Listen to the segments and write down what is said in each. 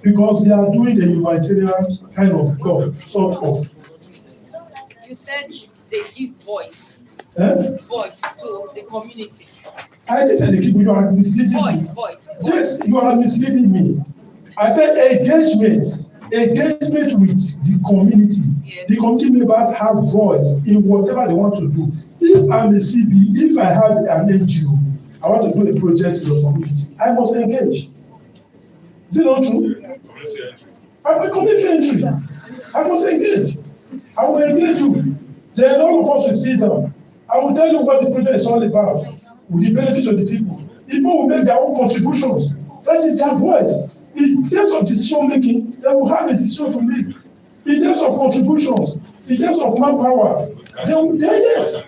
because they are doing the humanitarian kind of job, sort of. You said they give voice voice to the community. I just said you are misleading voice. Yes, you are misleading me. I said engagement with the community. Yes. The community members have voice in whatever they want to do. If I'm a CB, if I have an NGO, I want to do a project in the community, I must engage. Is it not true? I'm a community entry. I must engage. I will engage you. Then all of us will sit down. I will tell you what the project is all about, with the benefit of the people. People will make their own contributions. That is their voice. In terms of decision making, they will have a decision to make. In terms of contributions, in terms of manpower, yes.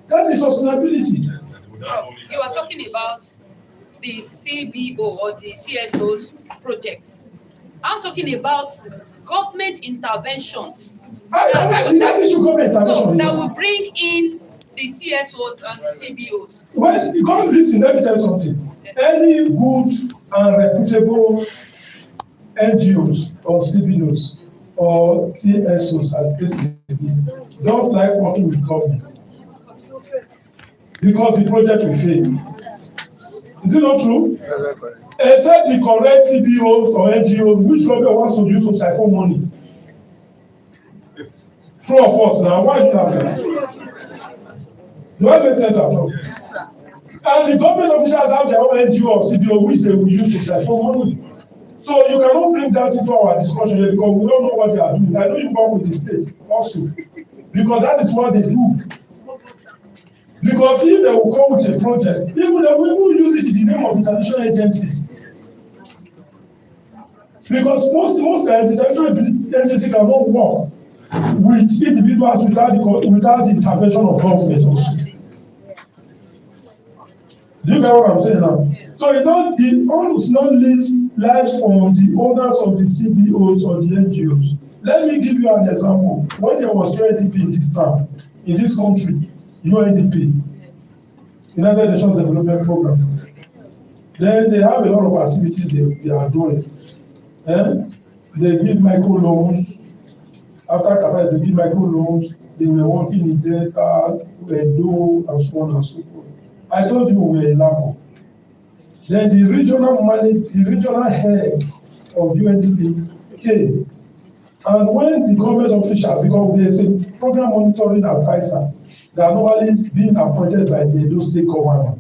That is sustainability. You are talking about the CBO or the CSO's projects. I'm talking about government interventions. That will bring in the CSOs and the CBOs. Well, you can't listen, let me tell you something. Any good and reputable NGOs or CBOs or CSOs, as the case may be, don't like working with government because the project will fail. Is it not true? Except the correct CBOs or NGOs, which government wants to use to siphon money? True or false now? Why do you have that? Do I make sense at all? And the government officials have their own NGO or CBO which they will use to siphon money. So you cannot bring that into our discussion here because we don't know what they are doing. I know you work with the state also because that is what they do. Because if they will come with a project, even they will use it in the name of international agencies. Because most international agencies cannot work with individuals without the intervention of government also. Do you get what I'm saying now? So the onus not lies on the owners of the CBOs or the NGOs. Let me give you an example. When there was UNDP in this town, in this country, UNDP, United Nations Development Program, then they have a lot of activities they are doing. They give micro loans. After Kabbalah, they give micro loans. They were working in Delta, Edo, and so on and so forth. I told you we were in Labo. Then the regional head of UNDP came. And when the government officials, because there is a program monitoring advisor that normally is being appointed by the Edo State government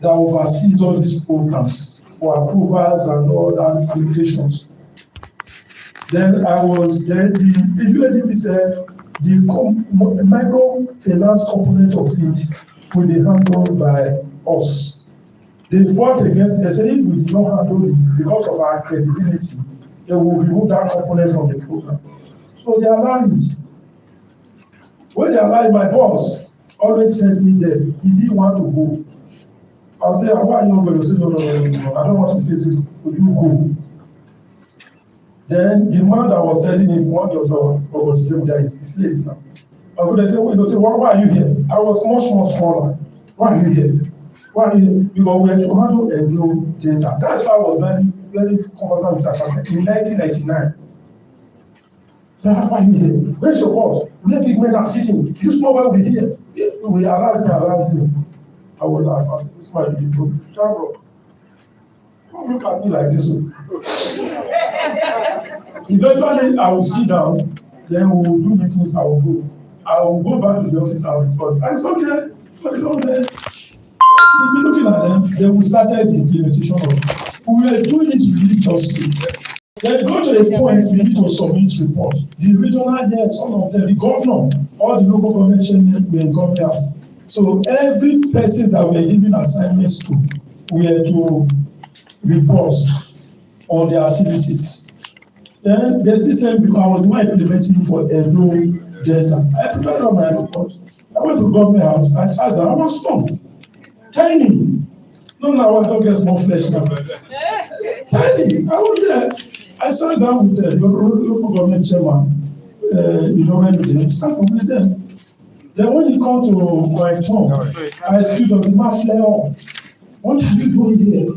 that oversees all these programs for approvals and all that applications. Then the UNDP said the microfinance component of it will be handled by us. They fought against it. They said if we do not handle it because of our credibility, they will remove that component from the program. So they allowed it. When they allowed, my boss always sent me there. He didn't want to go. I was saying, why are you not going to say, no, I don't want to face this. Will you go? Then the man that was telling him, one of the guy is slave now. I would say, why are you here? I was much more smaller. Why are you here? Why are you here? Because we had to handle a new data. That's why I was very, very comfortable with Asante in 1999. So why are you here? Where's your boss? Where big men are sitting? You know why we're here? We harass me. I will laugh. This is my little trouble. Don't look at me like this. Eventually, I will sit down, then we will do meetings, I will go. I will go back to the office, I will report. It's okay. We'll be looking at them, then we started the implementation of it. We were doing it religiously. Then go to the point we need to submit reports. The regional heads, all of them, the governor, all the local government chairmen were in governors. So every person that we are giving assignments to, we are to report on their activities. Then there's this same because I was not implementing for Edo data. I prepared all my reports. I went to government house. I sat down. I was stunned. Tiny. No, I don't get more flesh now. Tiny. I was there. I sat down with the local government chairman. When they start with them. Then when you come to my turn, I excuse them, the man flare on. What are you doing here?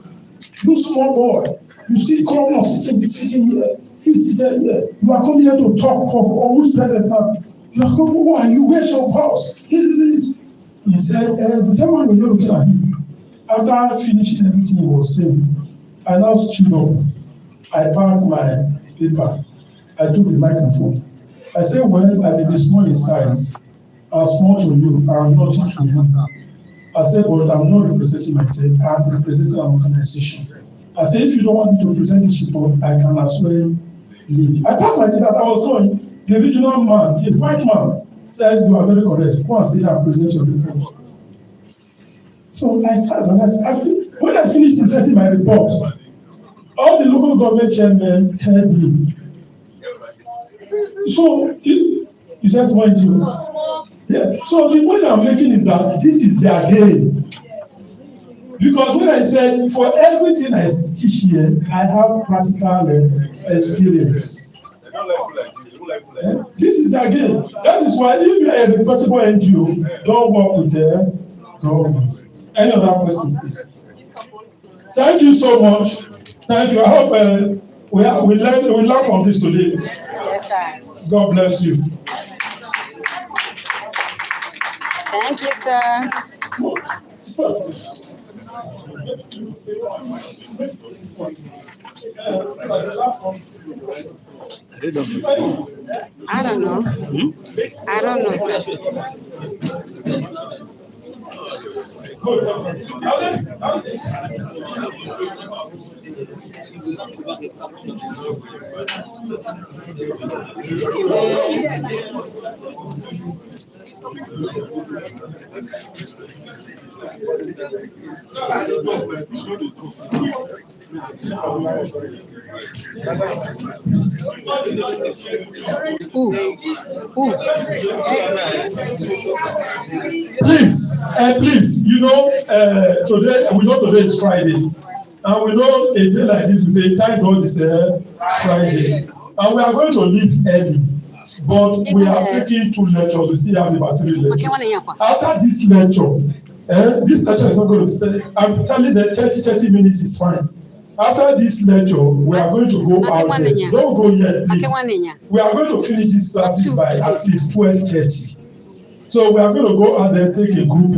You small boy. You see governor sitting here. He's seated here. You are coming here to talk for who's present now. You are coming, who are you? Where's your boss? This. He said, the gentleman was looking at him. After finishing everything he was saying, I now stood up. I packed my paper. I took the microphone. I said, well, I may be small in size. I'm small to you. I'm not to you. I said, but I'm not representing myself. I'm representing an organization. I said, if you don't want me to present this report, I can as well leave. I packed my things as I was going. The regional man, the white man, said, you are very correct. Go and sit and present your report. So I sat and when I finished presenting my report, all the local government chairmen heard me. So you said small NGO. Yeah. So the point I'm making is that this is their game. Because when I said for everything I teach here, I have practical experience. This is their game. That is why if you are a reputable NGO, don't work with the government. Any other question, please? Thank you so much. Thank you. I hope we learn from this today. Yes, sir. God bless you. Thank you, sir. I don't know. I don't know, sir. Please, you know, today, we know today is Friday, and we know a day like this, we say, thank God it's Friday, and we are going to leave early, but we are taking 2 lectures, we still have about 3 lectures. After this lecture is not going to stay, I'm telling them 30 minutes is fine. After this lecture, we are going to go out there. Don't go yet, please. We are going to finish this classes by at least 12:30. So we are going to go out there and take a group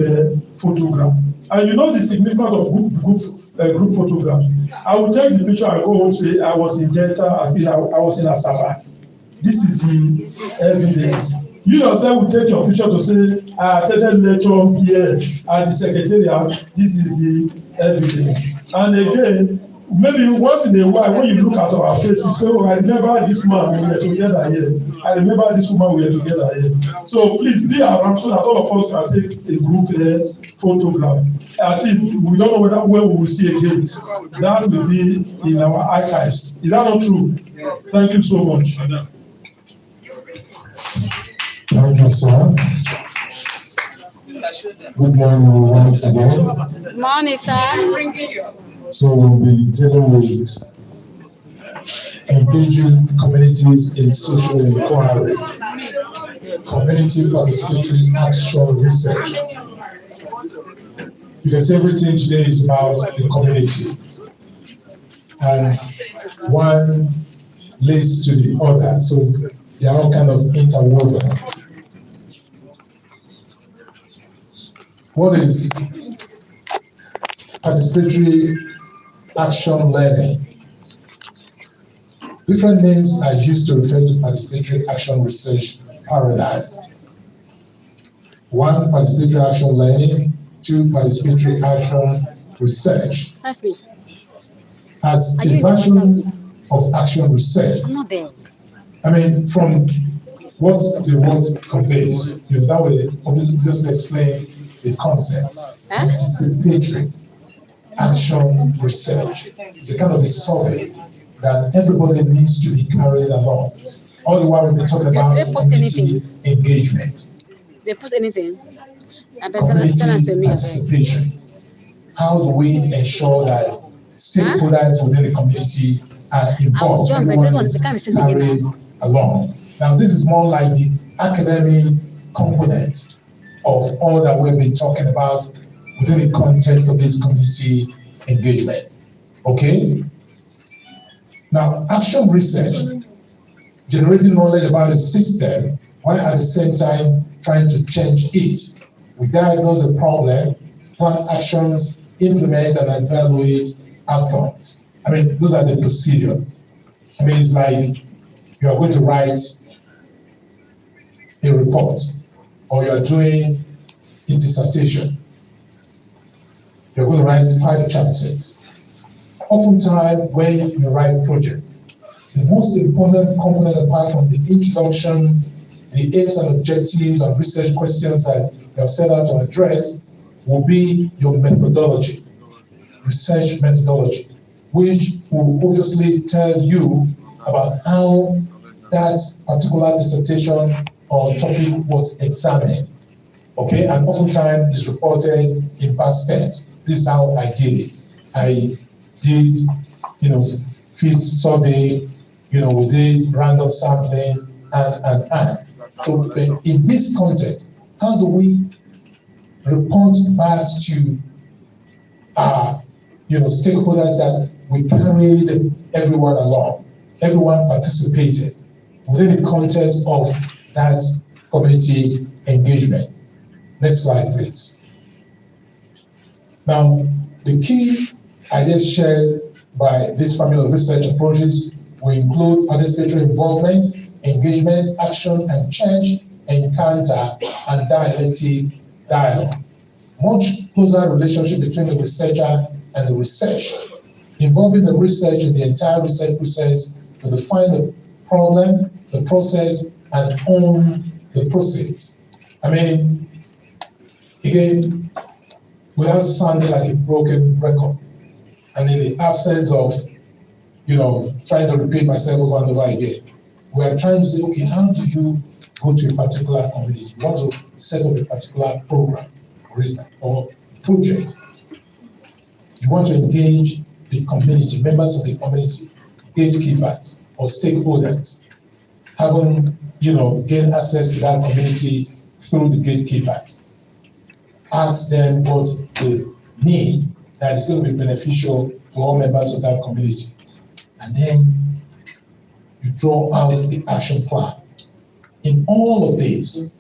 photograph. And you know the significance of group photograph. I will take the picture and go home and say I was in Delta, I was in Asaba. This is the evidence. You yourself will take your picture to say I attended lecture here at the secretariat. This is the evidence. And again, maybe once in a while when you look at our faces, so I remember this man we were together here. I remember this woman we were together here. So please be around so that all of us can take a group photograph. At least we don't know when we will see again. That will be in our archives. Is that not true? Thank you so much. Thank you, sir. Good morning once again. Good morning, sir. So we'll be dealing with engaging communities in social inquiry, community participatory action research. Because everything today is about the community, and one leads to the other, so they are all kind of interwoven. What is participatory action learning? Different names are used to refer to participatory action research paradigm. 1, participatory action learning. 2, participatory action research. As a version of action research, I mean, from what the word conveys, that way obviously explain the concept. Participatory action research is a kind of a survey that everybody needs to be carried along. All the while we've been talking about community engagement. They post anything. Community participation. How do we ensure that stakeholders within the community are involved? Everyone is carried along. Now, this is more like the academic component of all that we've been talking about within the context of this community engagement. Okay? Now, action research, generating knowledge about a system, while at the same time trying to change it. We diagnose the problem, plan actions, implement and evaluate outcomes. I mean, those are the procedures. I mean, it's like you are going to write a report, or you are doing a dissertation. You're going to write 5 chapters. Oftentimes, when you write a project, the most important component, apart from the introduction, the aims and objectives and research questions that you have set out to address, will be your methodology, research methodology, which will obviously tell you about how that particular dissertation or topic was examined. Okay, and oftentimes is reported in past tense. This is how I did it. I did, field survey, we did random sampling, and. So in this context, how do we report back to our, stakeholders that we carried everyone along, everyone participated within the context of that community engagement? Next slide, please. Now, the key ideas shared by this family of research approaches will include participatory involvement, engagement, action and change, encounter, and dialectic dialogue. Much closer relationship between the researcher and the research, involving the research in the entire research process to define the problem, the process, and own the process. I mean, again, without sounding like a broken record, and in the absence of, trying to repeat myself over and over again, we are trying to say, okay, how do you go to a particular community? You want to set up a particular program, for instance, or project. You want to engage the community, members of the community, gatekeepers or stakeholders, having, gain access to that community through the gatekeepers. Ask them what they need that is going to be beneficial to all members of that community. And then you draw out the action plan. In all of this,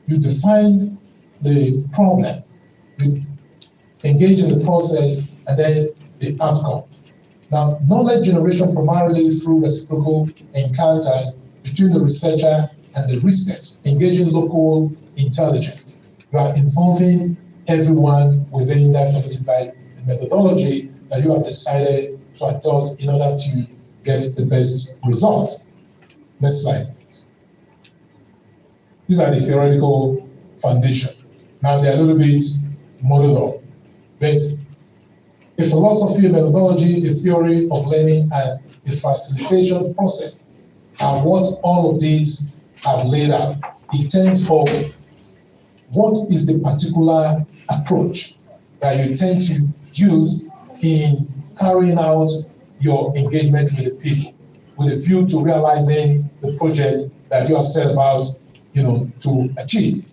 you define the problem, you engage in the process, and then the outcome. Now, knowledge generation primarily through reciprocal encounters between the researcher and the research, engaging local intelligence. You are involving everyone within that community by the methodology that you have decided to adopt in order to get the best result. Next slide, please. These are the theoretical foundation. Now they're a little bit modeled up, but a philosophy, a methodology, a theory of learning, and a facilitation process are what all of these have laid out in terms of what is the particular approach that you tend to use in carrying out your engagement with the people, with a view to realizing the project that you have set about, to achieve,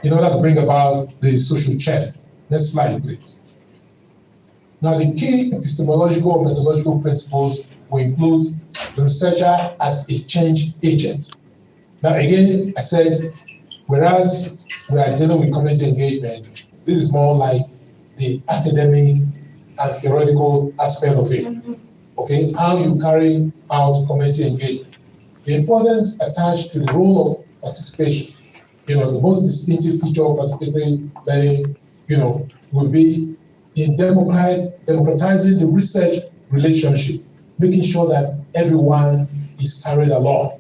in order to bring about the social change. Next slide, please. Now, the key epistemological or methodological principles will include the researcher as a change agent. Now, again, I said, whereas we are dealing with community engagement, this is more like the academic and theoretical aspect of it. Okay, how you carry out community engagement. The importance attached to the role of participation. The most distinctive feature of participatory learning, will be in democratizing the research relationship, making sure that everyone is carried along.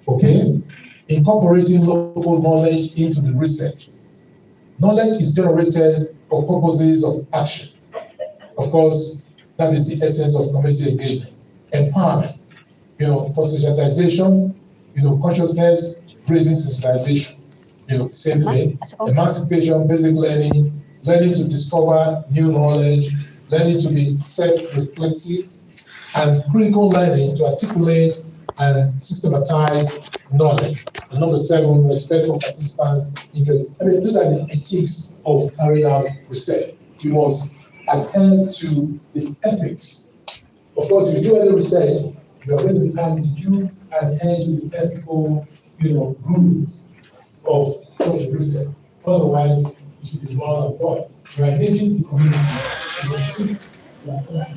Okay, incorporating local knowledge into the research. Knowledge is generated for purposes of action. Of course, that is the essence of community engagement. Empowerment, conscientization, consciousness, raising sensitization. Same thing. Emancipation, basic learning, learning to discover new knowledge, learning to be self-reflective, and critical learning to articulate and systematize knowledge. And number 7, respect for participants' interests. I mean, these are the ethics of carrying out research. You must attend to the ethics Of course, if you do any research, you are going to be handed you and held the ethical, rules of such research. Otherwise, it should be null and void. You are engaging the community. You seek their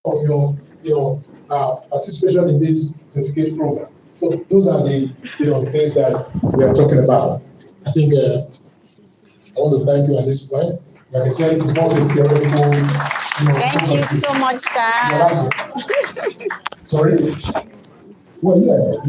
of your participation in this certificate program. So those are the things that we are talking about. I think I want to thank you at this point. Like I said, it's more of a theoretical. Thank you so much, sir. Sorry? Well, yeah,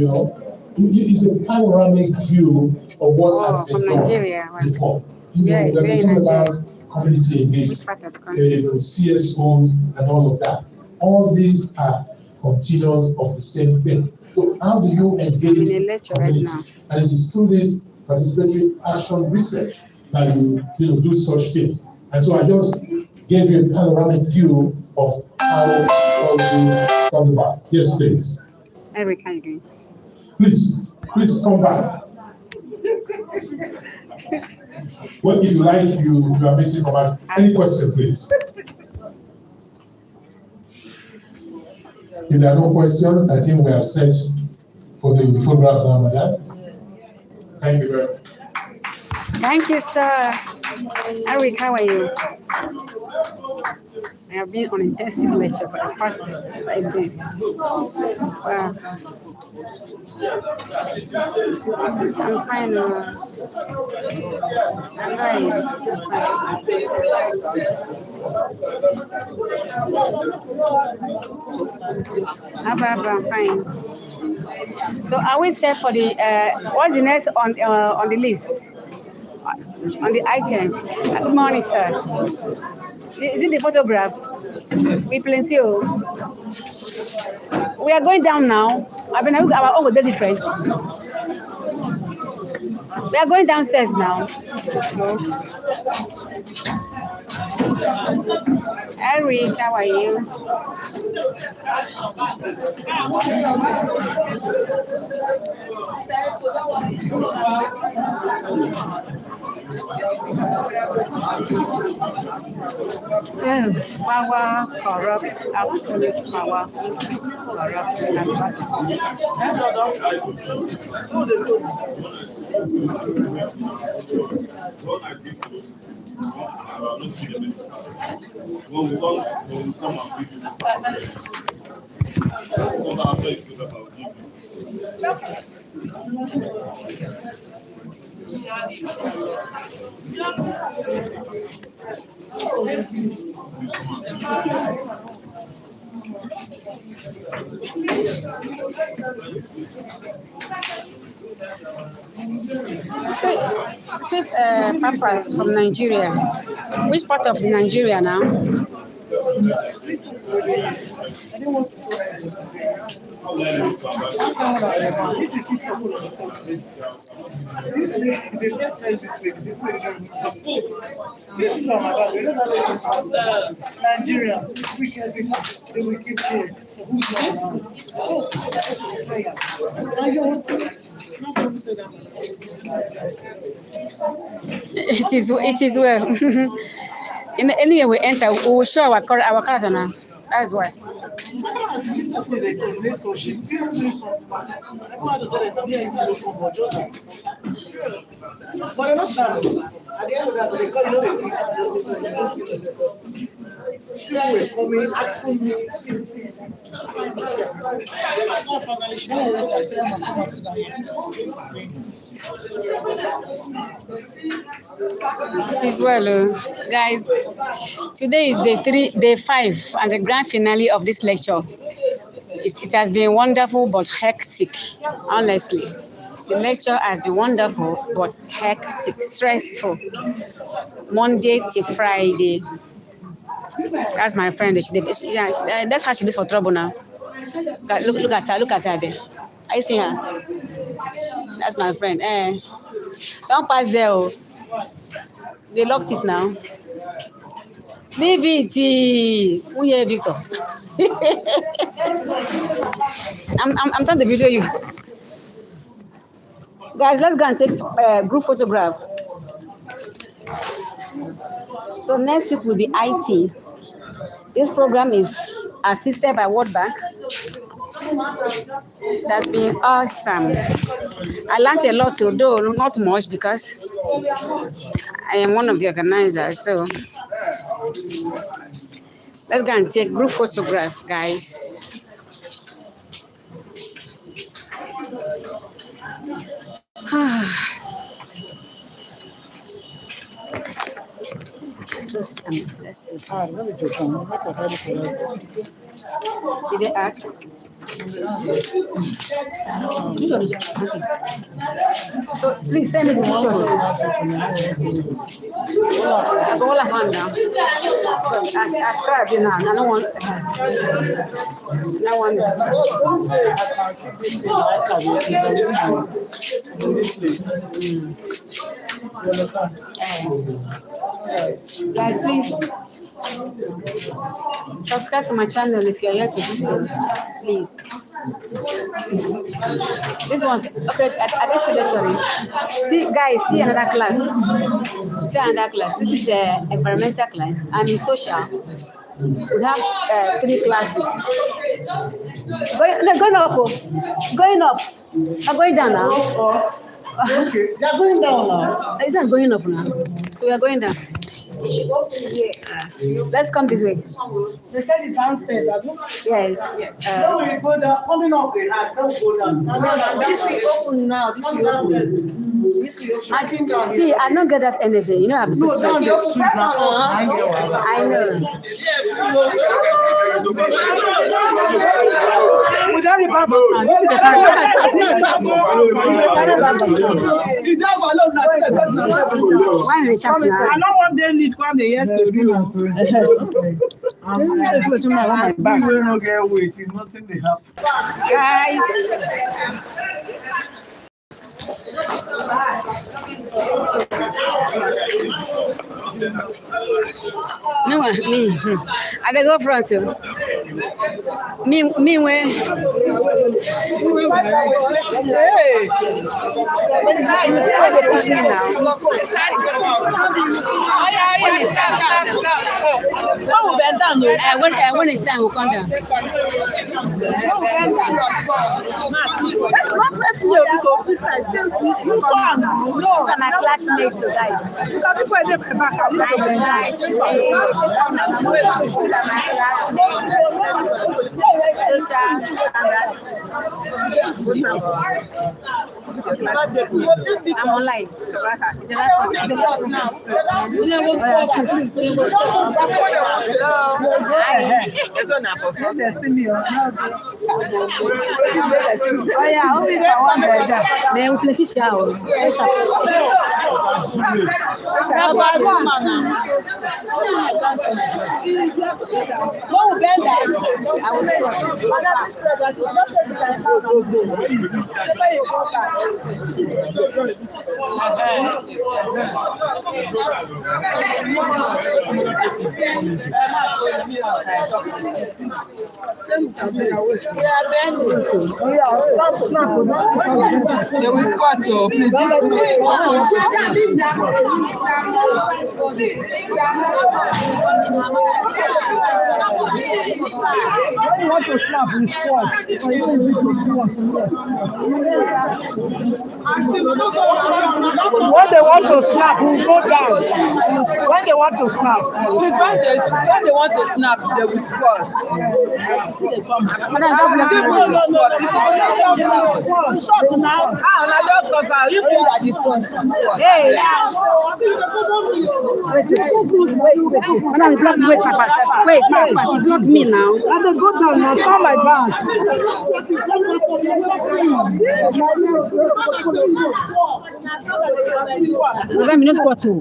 it's a panoramic view of what has been done Nigeria, before. Yeah, we're talking about community engagement, which part of the country? CSOs and all of that. All these are continuous of the same thing. So how do you engage in a lecture community? Right now. And it is through this participatory action research that you do such things. And so I just gave you a panoramic view of how all these come about. Yes, please. Eric, how are you doing? Please come back. Well, if you like, you are missing from us. Any question, please? If there are no questions, I think we are set for the photograph now, madam. Thank you very much. Thank you, sir. Eric, how are you? I have been on intensive lecture for the past 5 days. Wow. I'm fine. I'm fine. I'm fine. So are we set for the what's the next on the list? On the item. Good morning, sir. Is it the photograph? We plenty. We are going down now. I mean, our own will be different. We are going downstairs now. So, Eric, how are you? Power corrupts, absolute power corrupts. Say, Papas from Nigeria. Which part of Nigeria now? It is well. In anywhere we enter, we will show our character now. That's why. It is well, guys. Today is day 5, and the grand finale of this lecture. It has been wonderful but hectic, honestly. The lecture has been wonderful but hectic, stressful. Monday to Friday. That's my friend. That's how she looks for trouble now. Look at her there. I see her. That's my friend. Don't pass there. Oh. They locked it now. Leave it. Oh yeah, Victor. I'm trying to video you. Guys, let's go and take a group photograph. So next week will be IT. This program is assisted by World Bank. It has been awesome. I learned a lot, though not much because I am one of the organizers. So Let's go and take group photograph, guys. So excessive. Did they ask? So please send me the pictures. I go all around now. Because I scribed it now. I don't want. No one. Guys, please subscribe to my channel if you are here to do so. Please. This one's okay. At this lecture, see guys, see another class. See another class. This is a environmental class. I'm in social. We have 3 classes. Going up, going up. I'm going down now. Okay, they are going down now. It's not going up now. So we are going down. Let's come this way. They said it's downstairs. Yes. When we go down, coming up the heart, don't go down. This will open now. This will open. This will open. See, I don't get that energy. You know, I'm so stressed. I know. Why are they shouting now? I don't want them to come the yes to do. We don't get weight. It's nothing they have. Guys. No, me. I dey go front too. Me where? Hey. They push me now. When it's time, we'll come down. That's not pressing you because you turn. These are my classmates, guys. These are my classmates. Social standard. I'm online. It's a oh yeah, always I want that. May we play shower. They will squat you, please. When you want to snap, you squat. When they want to snap, we go down. When they want to snap, When they want to snap, they will squat. Shut now. You play at the front. Hey! Wait. Madam, wait, Papa. Wait, it's not me now. I dey go down now. Stand like that. Madam, you know squat too.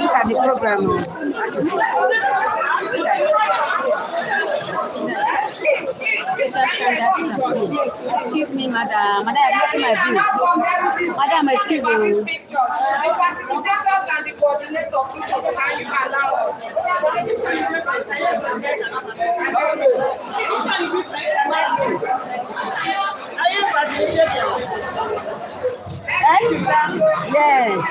Look at the program. Excuse me, madam. Madam, I'm making my view. Madam, excuse me. Yes.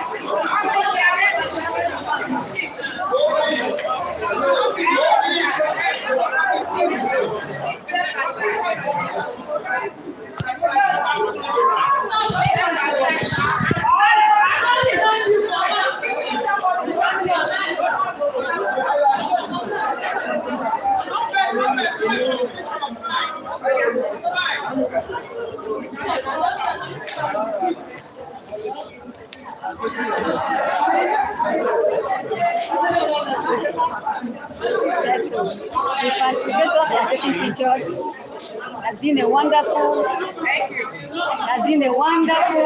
Yes, so the facilitators are taking pictures. Has been a wonderful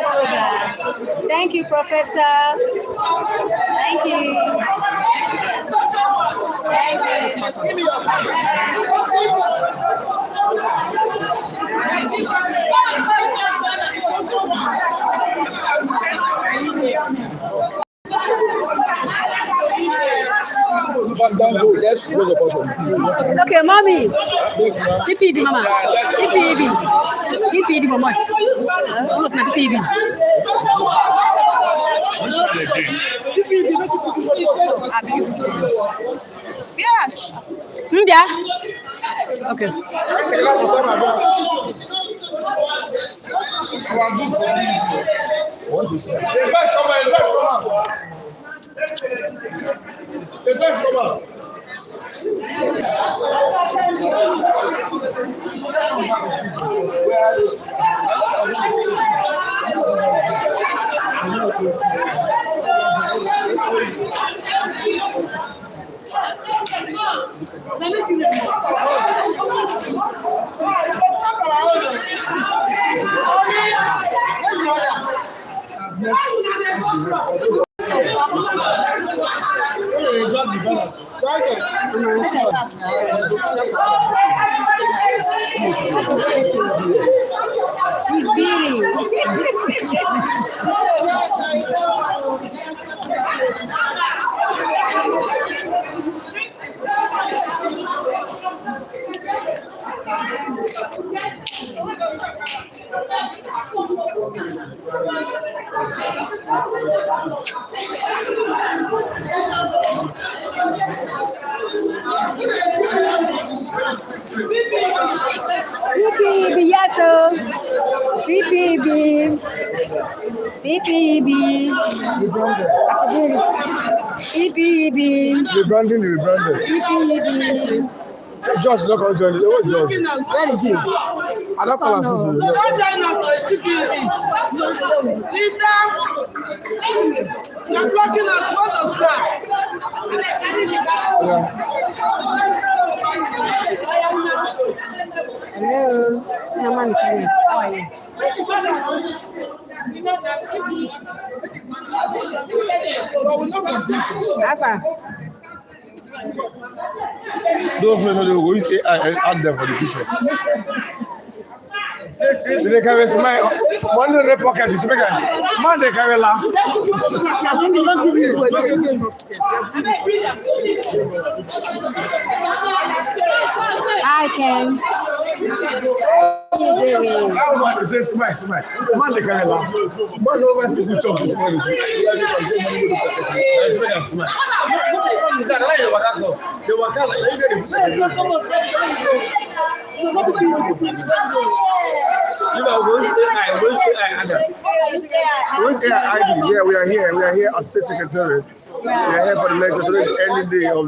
program. Thank you, Professor. Thank you. Okay, mommy. PPB, mama. PPB. PPB for us. Almost my PPB. Yes. Yeah. Okay. She's beaming. PPB, yes, sir. PPB. PPB. PPB. Rebranding. PPB. Just look on Johnny. What George? Where is he? I don't call us. Don't join us to PPB. Sister, you're blocking us. What does that? Hello. Naman, please. How are you? Alpha. Those who know they will use AI and add them for the future. They carry smile. One in the pocket is bigger. Man, they carry laugh. Hi, Ken. How are you doing? How about they say smile? Man, they carry laugh. Man over 60 chop this morning. It's bigger smile. They were kind of like yeah, we are here at State Secretariat. We are here for the lecture. Today is the ending day of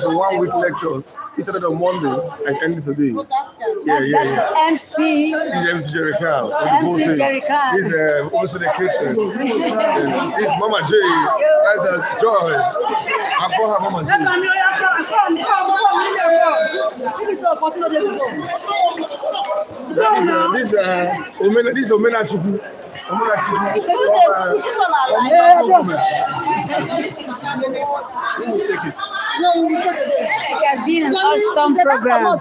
the 1 week lecture. It started on Monday and ended today. That's MC. MC Jerry Carl. MC Jerry Carl. He's also the kitchen. This Mama J. That's Joy. I call her Mama J. This is Omena Chuku. This one I like. Take it. It has been an awesome program.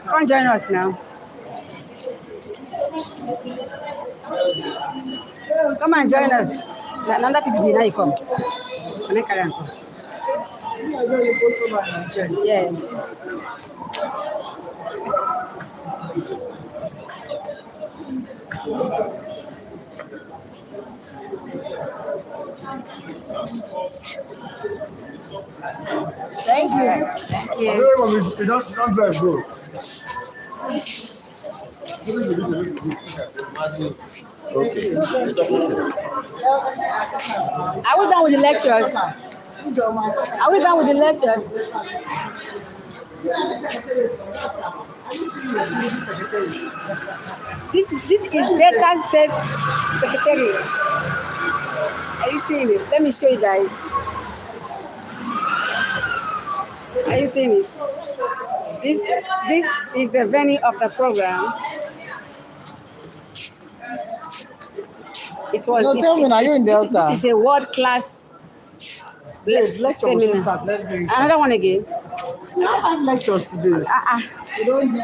Come join us now. Come and join us. Another people now you come. Yeah. Thank you. Thank you. You don't drive, bro. Are we done with the lectures? Are we done with the lectures? This is Delta State Secretariat. Are you seeing it? Let me show you guys. Are you seeing it? This is the venue of the program. It was. No, tell me now, you're in Delta. This is a world-class seminar. Another one again. I have lectures today. You don't do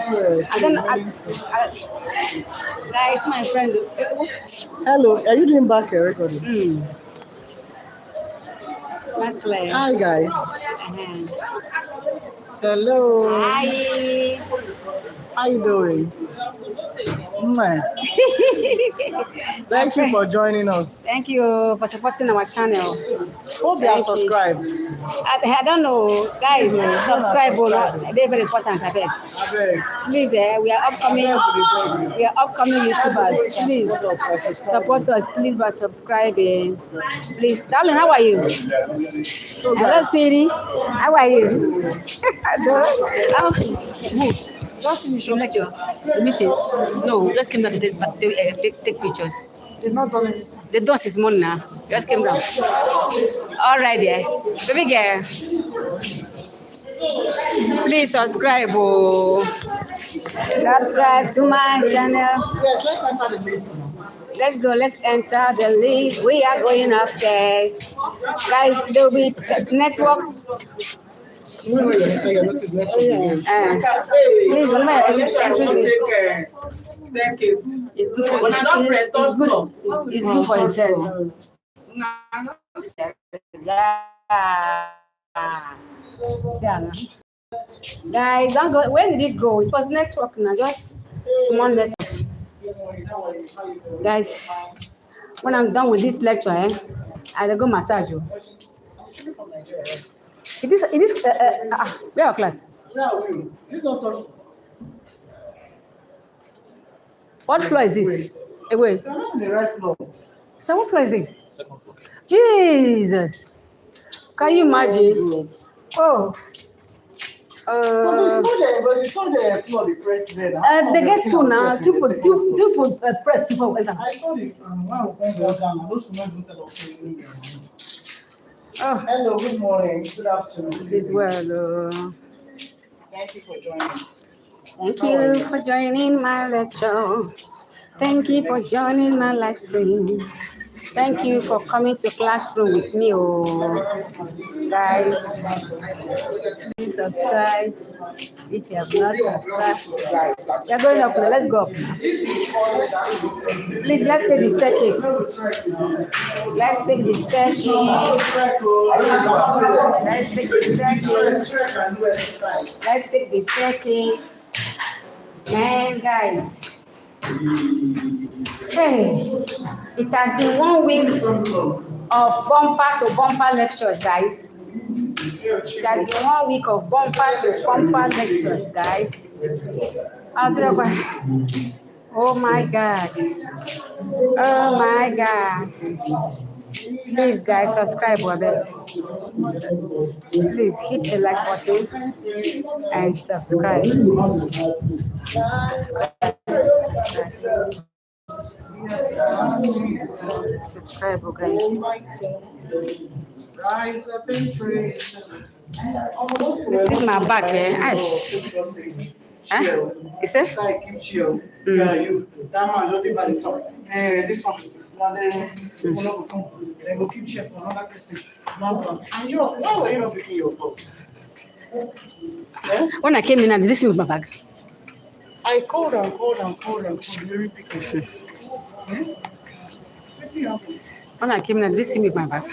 Guys, my friend. Hello, are you doing back a recording? Not clear. Hi guys. Hello. Hi. How you doing? Thank you for joining us. Thank you for supporting our channel. Hope you are subscribed. I don't know, guys. Subscribe, they're very important. I beg. Please, we are upcoming YouTubers. Please support us. Please by subscribing. Please, darling, how are you? Hello, sweetie. How are you? Just finish the lecture, the meeting. No, just came down to take pictures. They've not done it. The dust is more now. Just came down. All right, yeah. Baby girl. Please subscribe. Oh. Subscribe to my channel. Yes, let's enter the meeting. Let's go. Let's enter the lift. We are going upstairs. Guys, there will be network. Please, it's good for his health. Guys, don't go. Where did it go? It was network now, just small network. Guys, when I'm done with this lecture, I'll go massage you. It is where our class? This is not touch. What floor is this? Wait. You're not on the right floor. So what floor is this? Second floor. Jesus. Can you imagine? Oh. But it's not the floor, the press bed. They get two now. Two put press before. I saw the one down. Those women don't tell us. Oh. Hello, good morning. Good afternoon. This well. Thank you for joining. Thank you for joining my lecture. Thank you for joining my live stream. Thank you for coming to classroom with me, guys. Please subscribe if you have not subscribed. We are going up now. Let's go up now. Please, let's take the staircase. Let's take the staircase. Let's take the staircase. Let's take the staircase. Man, guys. Hey, it has been 1 week of bumper to bumper lectures, guys. It has been 1 week of bumper to bumper lectures, guys. Oh my God. Oh my God. Please, guys, subscribe. Please hit the like button and subscribe. Subscribe, guys. This is my back, Ash. Huh? Is it? That man, not by the top. This one. They will keep check for another person. And you, why were you not picking your calls? When I came in, I did this with my bag. I called and very picking. When I came in, I did see me with my bag.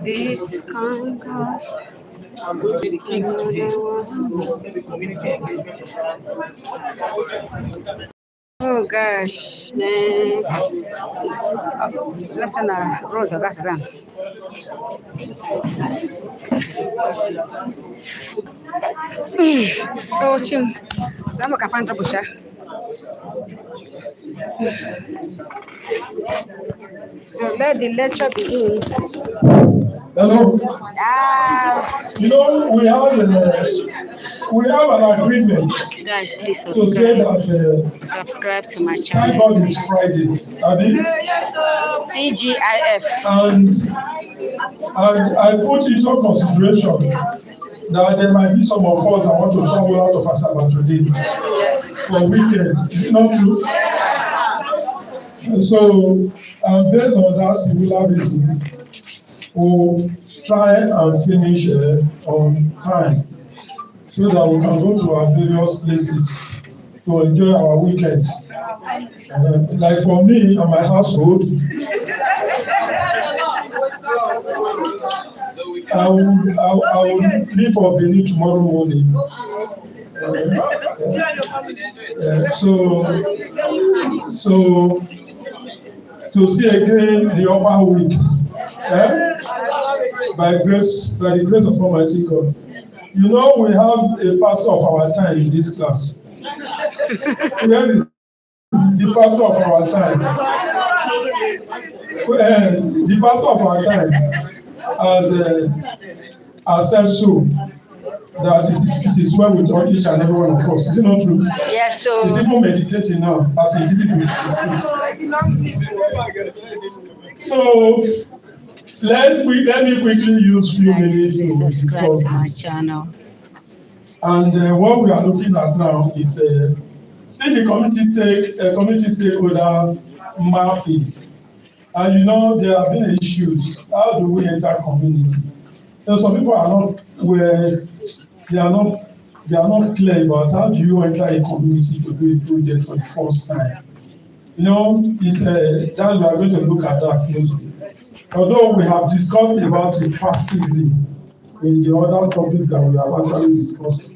This kind of oh gosh, man. Let's on a road, that's done. Oh, Chim. Some of Capanta Busha. So let the lecture begin. Hello. Ah, You know, we have an agreement guys, please to say subscribe. that Subscribe to my thank channel. God it's Friday. TGIF. And I put into consideration that there might be some of us that want to travel out of Asaba today Yes. for weekend. Is it not true? So, based on that similar reason, we'll try and finish on time so that we can go to our various places to enjoy our weekends. Like for me and my household, I will leave for Benin tomorrow morning. So to see again the upper week, by the grace of Almighty God. You know, we have a pastor of our time in this class. Where is the pastor of our time? The pastor of our time has said so. That it is well with all each and every one of us. Is it not true? Yes, so he's even meditating now as he did it with his. So let me quickly use few minutes to subscribe discuss to my this. channel. And what we are looking at now is still the community stakeholder mapping. And you know, there have been issues. How do we enter community? So some people are not where they are not clear about how do you enter a community to do a project for the first time. You know, it's that we are going to look at that closely. Although we have discussed about it passively in the other topics that we have actually discussed.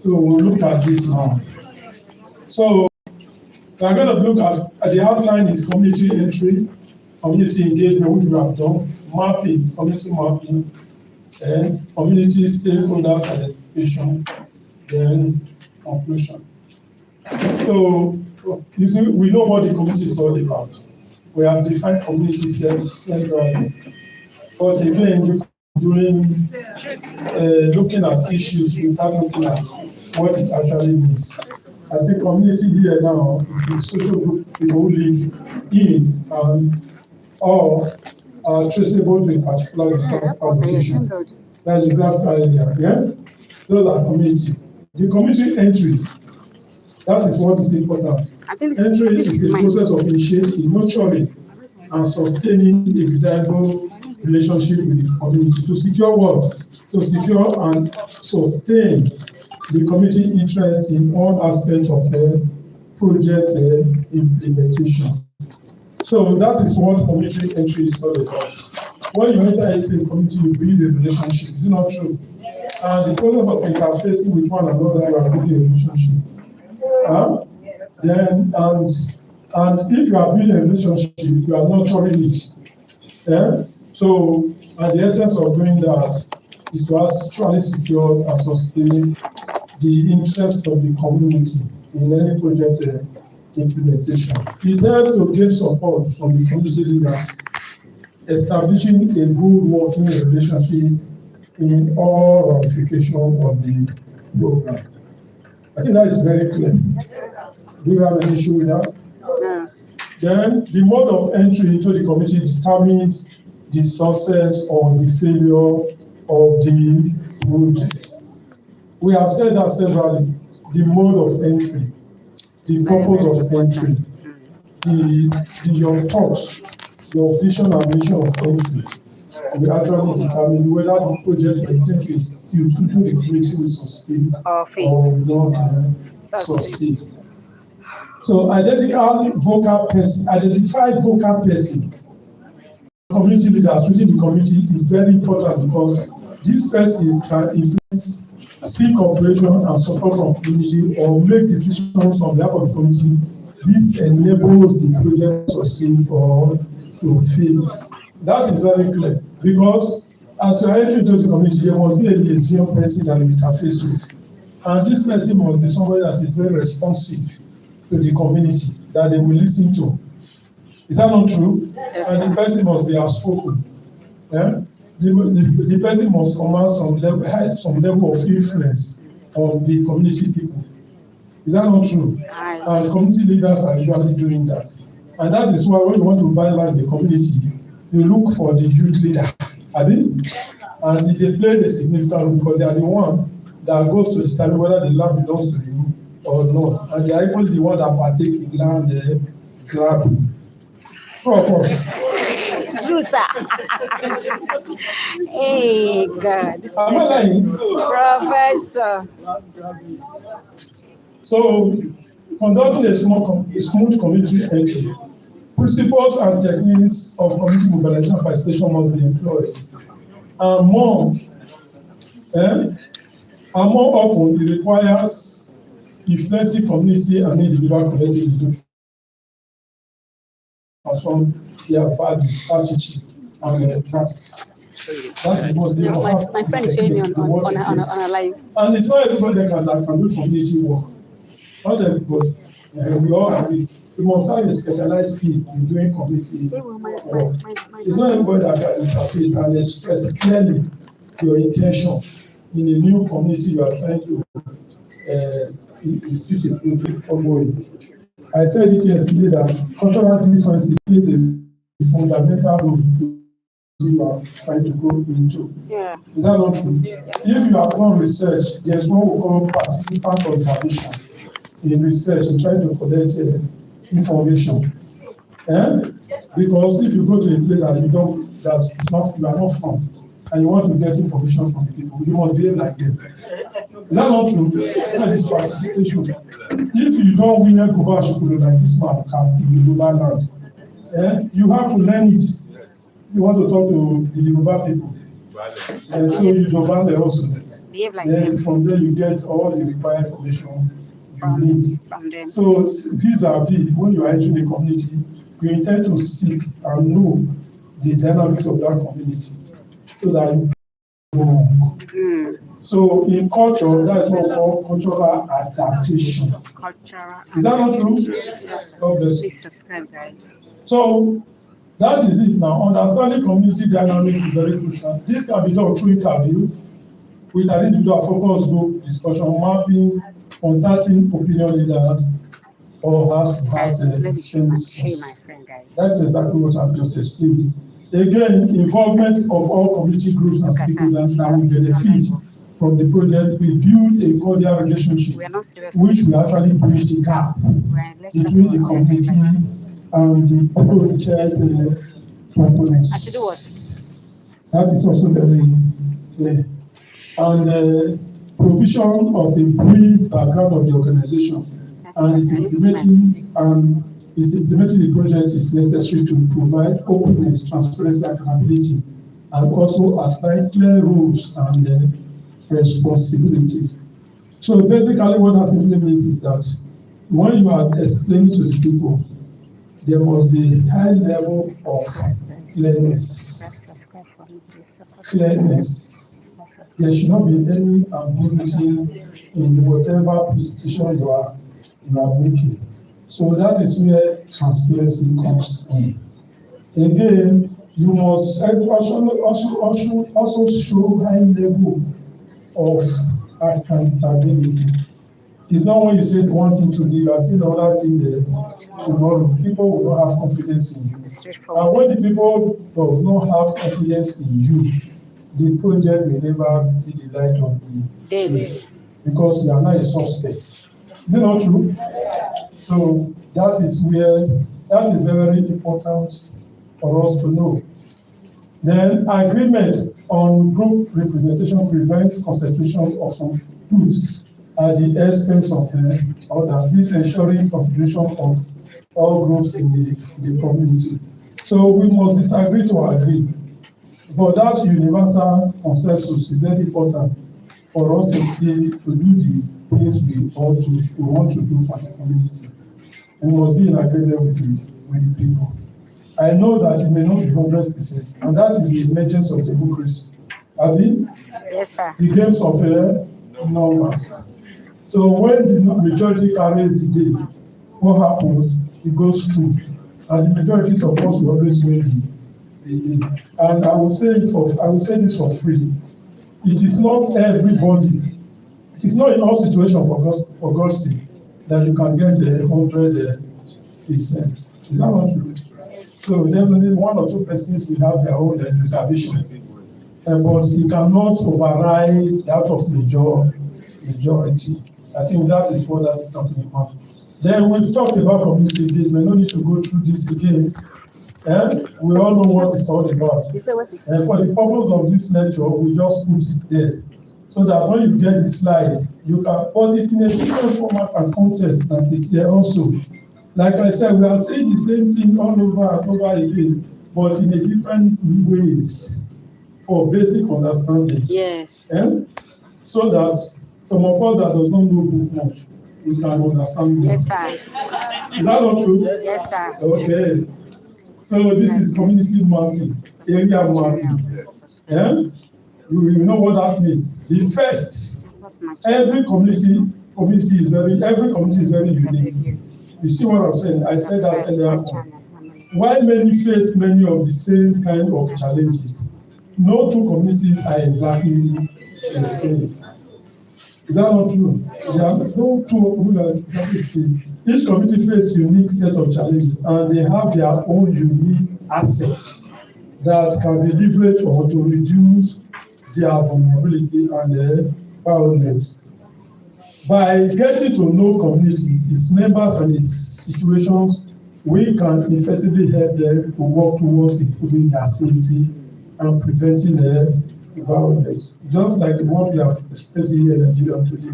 So we'll look at this now. So we are going to look at the outline is community entry, community engagement, which we have done, mapping, community mapping, and community stakeholders identification, then conclusion. So you see, we know what the community is all about. We have defined community centrally. But again, during looking at issues, we start looking at what it actually means. I think community here now is the social group people who live in or are traceable to a particular application. That's the graphical area. Yeah? Those are community. The community entry, that is what is important. Entry is a process of initiating, nurturing, and sustaining a desirable relationship with the community to secure what? To secure and sustain the community interest in all aspects of project implementation. So that is what community entry is all about. When you enter into a community, you build a relationship. Is it not true? And the process of interfacing with one another, you are building a relationship. Then and if you are building a relationship, you are nurturing it. So, and the essence of doing that is to actually secure and sustain the interest of the community in any project implementation. It helps to get support from the community leaders, establishing a good working relationship in all ramifications of the program. I think that is very clear. Do you have an issue with that? Yeah. Then the mode of entry into the community determines the success or the failure of the project. We have said that severally. The mode of entry, the purpose of entry, your thoughts, your vision and mission of entry will actually determine whether the project you think is still into the community will succeed or will not succeed. So identify vocal person. community leaders within the community is very important because these persons can influence, seek cooperation and support from community or make decisions on behalf of the community. This enables the project to succeed or to fail. That is very clear because as you are entering into the community, there must be a liaison person that you interface with. And this person must be somebody that is very responsive to the community, that they will listen to. Is that not true? Yes, and the person must be outspoken. Yeah? The person must command some level of influence on the community people. Is that not true? And community leaders are usually doing that. And that is why when you want to buy land in the community, you look for the youth leader. And they play the significant role because they are the one that goes to determine whether the land belongs to you or not. And they are even the one that partake in land grabbing. True, sir. Hey, God. Am I lying? Professor. So, conducting a smooth community entry, principles and techniques of community mobilization and participation must be employed. And more often, it requires influencing community and individual collective to transform their values, attitude, and practice. My friend is showing me on a live. And it's not everybody that can do community work. Not everybody. We all agree. You must have a specialized skill in doing community work. It's not everybody that can interface and express clearly your intention in a new community you are trying to institute a project ongoing. I said it yesterday that cultural differences plays a fundamental role you are trying to go into. Yeah. Is that not true? Yes. If you have done research, there's what we call participant observation in research in trying to collect information. Because if you go to a place that you are not from, and you want to get information from the people, you must behave like them. Is that not true? That is participation. If you don't win a Kuba Shukuru like this man can in the Yoruba land, you have to learn it. You want to talk to the Yoruba people. And so you Yoruba also. Behave like then them. from there you get all the required information you need. From them. So vis-a-vis, when you are entering the community, you intend to seek and know the dynamics of that community so that you can go. So in culture, that's what we call cultural adaptation. Is that not true? Yes. God bless you. Please subscribe, guys. So that is it now. Understanding community dynamics is very crucial. This can be done through interview with an individual focus group discussion, mapping, contacting opinion leaders, or has to have the same source. That's exactly what I've just explained. Again, involvement of all community groups and stakeholders that will benefit from the project. We build a cordial relationship, which will actually bridge the gap between the community and the project proponents. That is also very clear. And provision of a brief background of the organization and its implementing the project is necessary to provide openness, transparency, and accountability, and also outline clear rules and responsibility. So basically what that simply means is that when you are explaining to the people, there must be a high level of clearness. There should not be any ambiguity in whatever presentation you are making. So that is where transparency comes in. Again, you must also show high level of accountability. It's not when you say one thing today, you are saying another thing tomorrow. People will not have confidence in you. And when the people does not have confidence in you, the project may never see the light of the day because you are not a suspect. Is it not true? So that is very important for us to know. Then agreement on group representation prevents concentration of some groups at the expense of others. This ensuring contribution of all groups in the community. So we must disagree to agree. But that universal consensus is very important for us to see, to do the things we want to do for the community. We must be in agreement with the people. I know that it may not be 100%, and that is the emergence of democracy. Abi? Yes, sir. The games of numbers. So when the majority carries the day, what happens? It goes through, and the majority is supposed to always win the day. And I will say this for free. It is not everybody. It is not in all situations for God's sake that you can get 100%. Is that not true? So definitely one or two persons will have their own reservation, but you cannot override that of majority. I think that is what that is talking about. Then we've talked about community engagement. No need to go through this again. We all know what it's all about. And for the purpose of this lecture, we just put it there, so that when you get the slide, you can. But it's in a different format and context that is here also. Like I said, we are saying the same thing all over and over again, but in a different ways for basic understanding. Yes. So that some of us that does not know book much, we can understand. Yes, sir. Is that not true? Yes, sir. Okay. So this is community mapping, area mapping. You know what that means. The first, every community is very unique. You see what I'm saying? I said that earlier on. While many face many of the same kind of challenges, no two communities are exactly the same. Is that not true? There are no two who are exactly the same. Each community faces a unique set of challenges, and they have their own unique assets that can be leveraged to reduce their vulnerability and their violence. By getting to know communities, its members and its situations, we can effectively help them to work towards improving their safety and preventing their violence. Just like what we have experienced here in Nigeria today,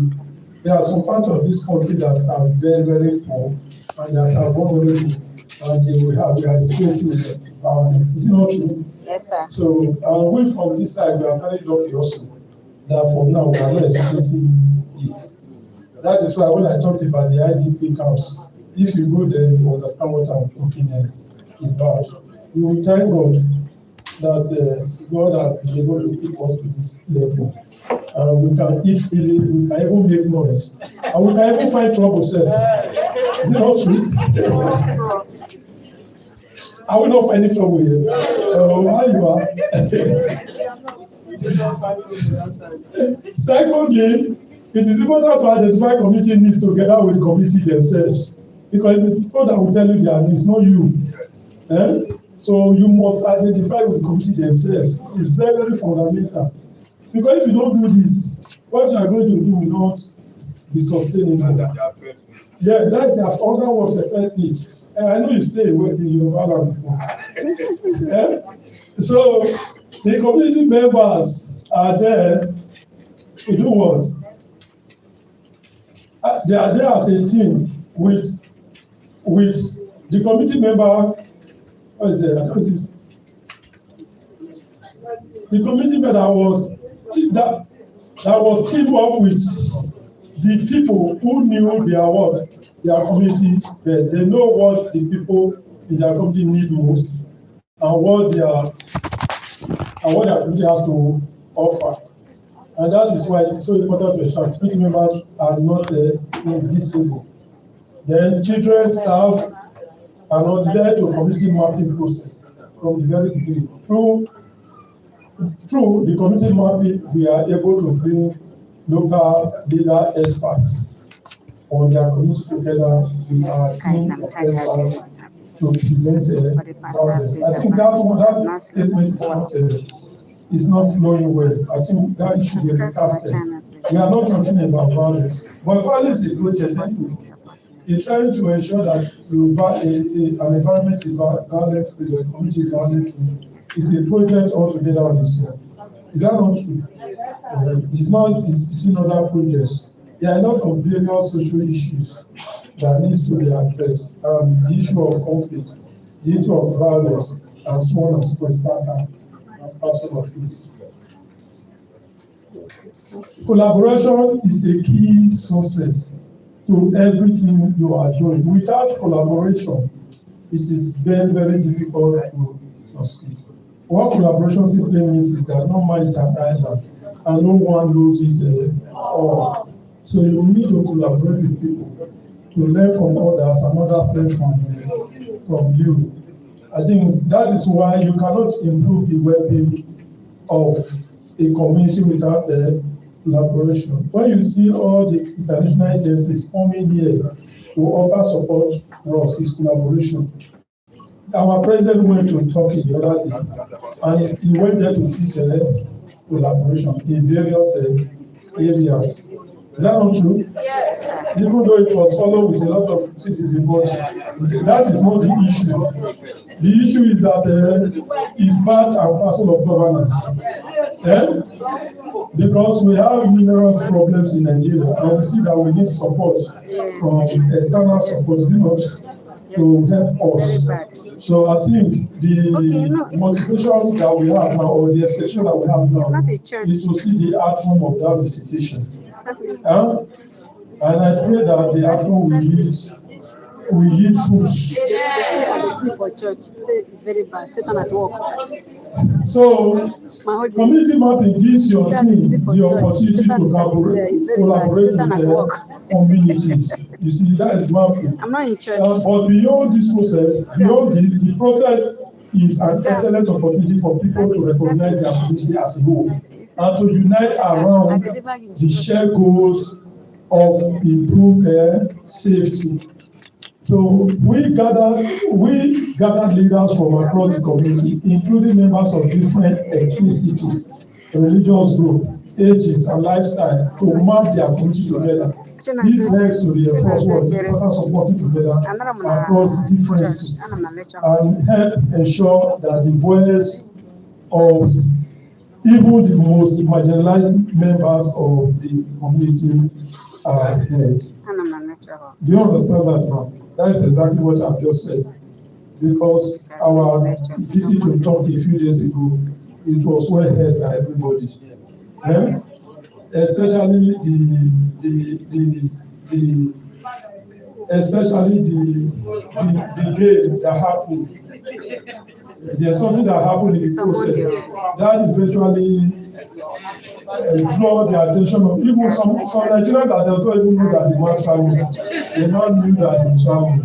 there are some parts of this country that are very, very poor and that are vulnerable, and we are experiencing violence. Is it not true? Yes, sir. So, we from this side, we are very lucky also that for now we are not experiencing it. That is why when I talked about the IDP camps, if you go there, you understand what I'm talking about. We will thank God that God has been able to keep us to this level. We can eat freely, we can even make noise, and we can even find trouble self. Is it not true? I will not find any trouble here. How you are? Secondly, it is important to identify community needs together with the community themselves, because it's people that will tell you their needs, not you. So you must identify with the community themselves. It's very, very fundamental. Because if you don't do this, what you are going to do will not be sustainable. Yeah, that's the order of the first need. I know you stay away in your land before. So the community members are there to do what? They are there as a team with the committee member. What is it? The committee member that was teamed up with the people who knew their community best. They know what the people in their community need most and what their community has to offer. And that is why it's so important to ensure community members are not invisible. Then children, staff are not there to community mapping process from the very beginning. Through the community mapping, we are able to bring local leader experts on their community together with our team of experts to prevent violence. I think that statement is not flowing well. I think that should be recasted. We are not talking about violence, but violence is a project. It's trying to ensure that an environment is violent-free, the community is violent-free. It's a project altogether on its own. Is that not true? It's not instituting other projects. There are a lot of various social issues that needs to be addressed. The issue of conflict the issue of violence, and so on and so forth, and parcel of it. Collaboration is a key success to everything you are doing. Without collaboration, it is very, very difficult to succeed. What collaboration simply means is that no man is an island and no one knows it all. So you need to collaborate with people to learn from others and others learn from you. I think that is why you cannot improve the well-being of a community without collaboration. When you see all the international agencies forming here to offer support to us, is collaboration. Our president went to Turkey the other day, and he went there to seek collaboration in various areas. Is that not true? Yes. Even though it was followed with a lot of criticism, but that is not the issue. The issue is that it's part and parcel of governance. Because we have numerous problems in Nigeria, and we see that we need support from external support to help us. So I think the motivation that we have now, or the expectation that we have now, is to see the outcome of that visitation. And I pray that the outcome will yield fruits. For church, say it's very bad. Satan at work. So, community mapping gives your team the opportunity to collaborate with communities. You see, that is mapping. I'm not in church. But beyond this process, the process is an excellent opportunity for people to recognize their community as a whole and to unite around the shared goals of improved safety. So we gathered leaders from across the community, including members of different ethnicity, religious group, ages, and lifestyle, to map their community together. This helps to reinforce the importance of working together across differences and help ensure that the voice of even the most marginalized members of the community are heard. Do you understand that now? That is exactly what I've just said. Because our visit to Turkey a few days ago, it was well heard by everybody. Especially the game that happened. There's something that happened in the process that eventually draw the attention of even some Nigerians that they don't even know that the man traveled. They now knew that he traveled.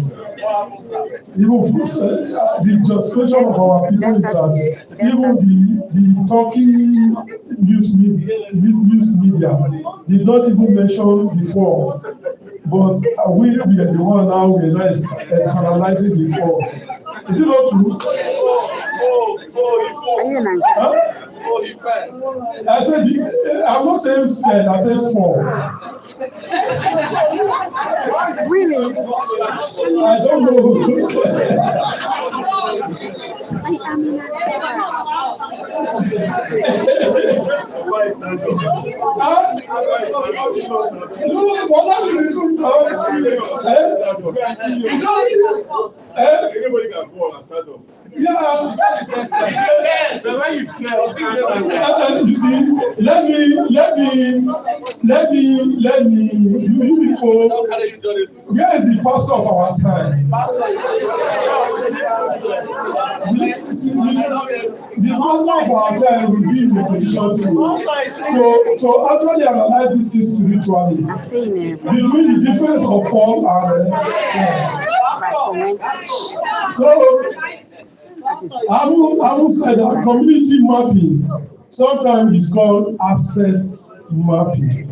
Even the justification of our people is that even the talking news media did not even mention before, but we are the one now realize externalizing before. Is it not true? Are you Nigerian? I said, I'm not saying fair, I said for. Really? I don't know. I am in a Anybody can fall and stand up. Yeah. You see, let me, you people, where is the pastor of our time? The pastor of our time will be in the position to actually analyze this thing spiritually. Between the difference of form and so, I will say that community mapping sometimes is called asset mapping.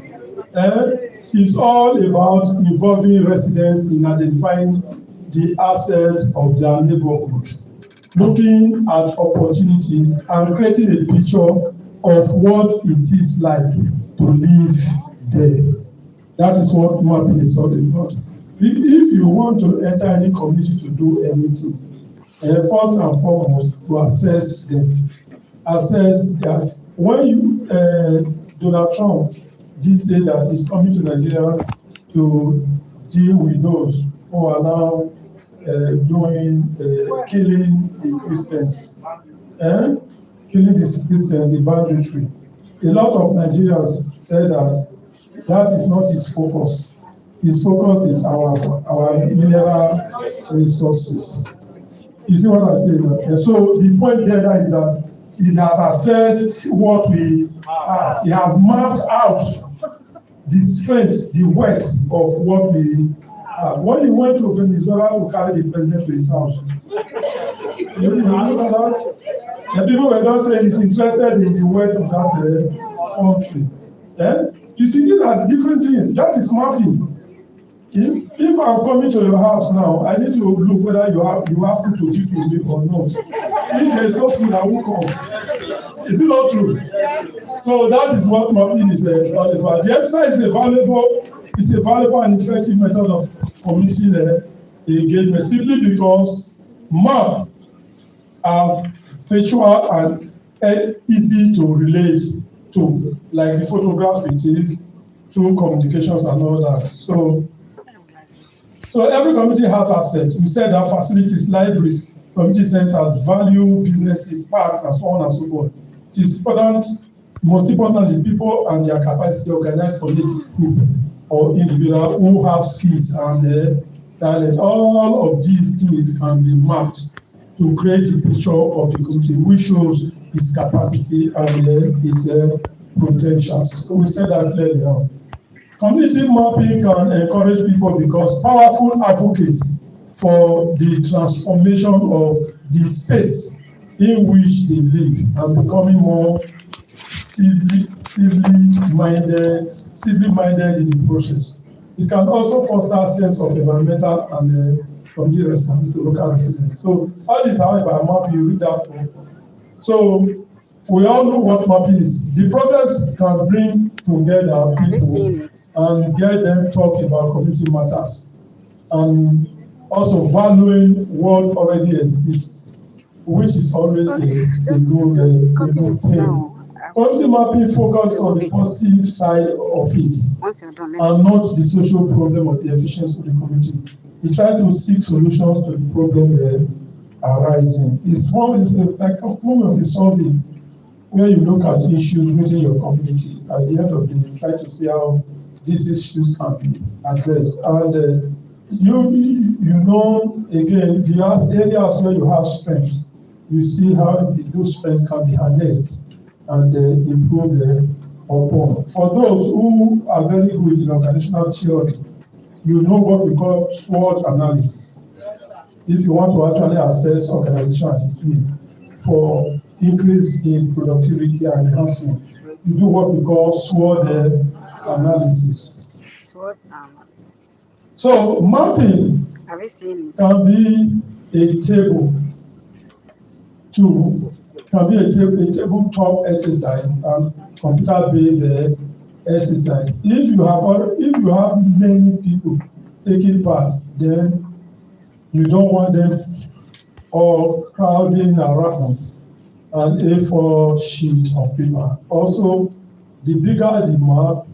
It's all about involving residents in identifying the assets of their neighborhood, looking at opportunities and creating a picture of what it is like to live there. That is what mapping is all about. If you want to enter any community to do anything, first and foremost, to assess them. Assess that when Donald Trump did say that he's coming to Nigeria to deal with those who are now killing the Christians, killing the Christians, the banditry. A lot of Nigerians say that is not his focus. His focus is our mineral resources. You see what I'm saying? And so the point there is that it has assessed what we have. It has mapped out the strength, the wealth of what we have. When he went to Venezuela to carry the president to his house, you remember that? The people were not saying he's interested in the wealth of that country. You see, these are different things. That is mapping. If I'm coming to your house now, I need to look whether you have food to give me or not. If there is no food, I won't come. Is it not true? So that is what mapping is all about. The exercise is a valuable and effective method of community engagement, simply because map are virtual and easy to relate to, like the photographs we take through communications and all that. So every community has assets. We said that facilities, libraries, community centers, value businesses, parks, and so on and so forth. It is important, most importantly, people and their capacity to organize community group or individual who have skills and talent. All of these things can be mapped to create the picture of the community, which shows its capacity and its potentials. So we said that earlier. Community mapping can encourage people because powerful advocates for the transformation of the space in which they live and becoming more civilly minded in the process. It can also foster a sense of environmental and community responsibility to local residents. So all this, however, map, you read that book. So we all know what mapping is. The process can bring together people and get them talking about community matters and also valuing what already exists, which is always a good thing. Community mapping focuses on the positive side of it and not the social problem or the efficiency of the community. We try to seek solutions to the problem arising. It's like a form of a survey where you look at issues within your community. At the end of the day, you try to see how these issues can be addressed. And you know, again, the areas where you have strengths, you see how those strengths can be harnessed and improved upon. For those who are very good in organizational theory, you know what we call SWOT analysis. If you want to actually assess organization as a team for increase in productivity and enhancement, you do what we call SWOT analysis. SWOT analysis. So mapping can be a tabletop exercise and computer-based exercise. If you have many people taking part, then you don't want them all crowding around an A4 sheet of paper. Also, the bigger the map,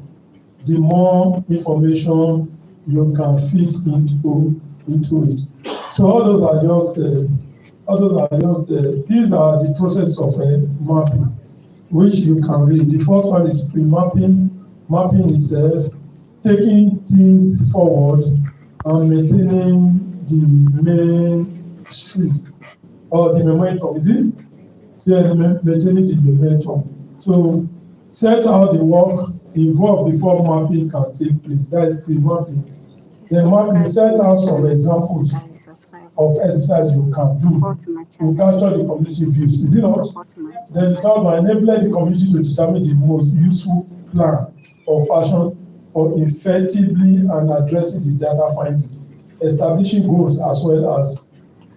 the more information you can fit into it. So all those are just these are the process of mapping, which you can read. The first one is pre-mapping, mapping itself, taking things forward and maintaining the main stream or the momentum. Is it? Yeah, maintaining the momentum. So set out the work involved before mapping can take place. That is pre-mapping. Then mapping set out some examples of exercise you can do to capture the community views. Is it not? Then the third one, enable the community to determine the most useful plan or fashion for effectively and addressing the data findings, establishing goals as well as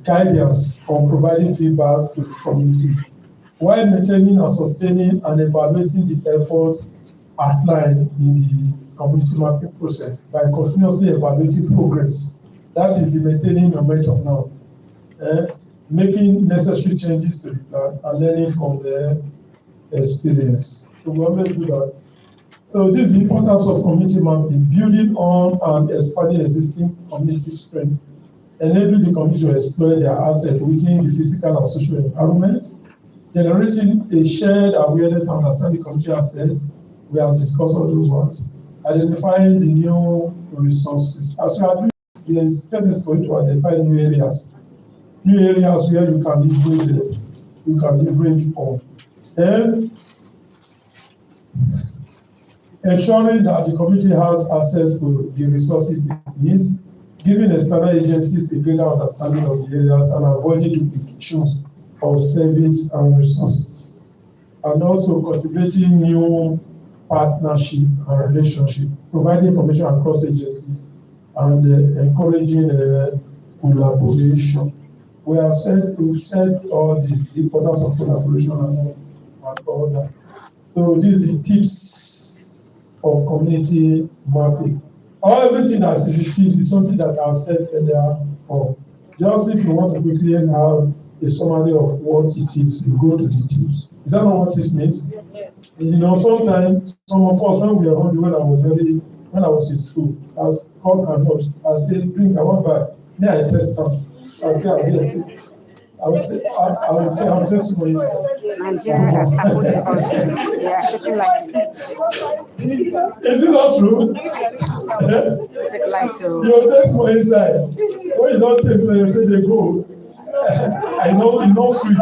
guidance on providing feedback to the community, while maintaining and sustaining and evaluating the effort outlined in the community mapping process by continuously evaluating progress. That is the maintaining momentum now. Making necessary changes to the plan and learning from their experience. So we always do that. So this is the importance of community mapping, building on and expanding existing community strength enabling the community to exploit their assets within the physical and social environment, generating a shared awareness and understanding community assets. We have discussed all those ones. Identifying the new resources. As you are doing, there is tendency for you to identify new areas where you can leverage on. And ensuring that the community has access to the resources it needs, giving external agencies a greater understanding of the areas and avoiding duplications of service and resources. And also cultivating new partnership and relationship, providing information across agencies and encouraging collaboration. We've said all this, the importance of collaboration and all that. So these are the tips of community mapping. Everything that's in the tips is something that I've said earlier on. Just if you want to quickly have a summary of what it is, you go to the tips. Is that not what it means? Yes. You know, sometimes some of us, when we were hungry, when I was in school, I was called and watched. I said, drink, I want back. May I test them? Okay, I will test for you. Nigeria has happened to us. They are taking lights. Is it not true? Take lights. You test for inside. When you don't take, you say they go. I know you know sweet.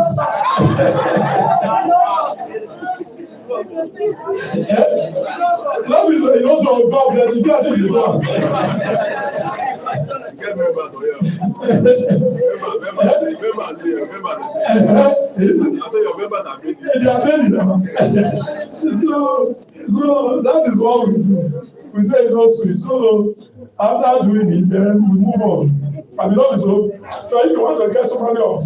Love is you don't God bless you. Bless you. So that is what we do. We say no sweet. So after doing it, then we move on. And so if you want to get somebody of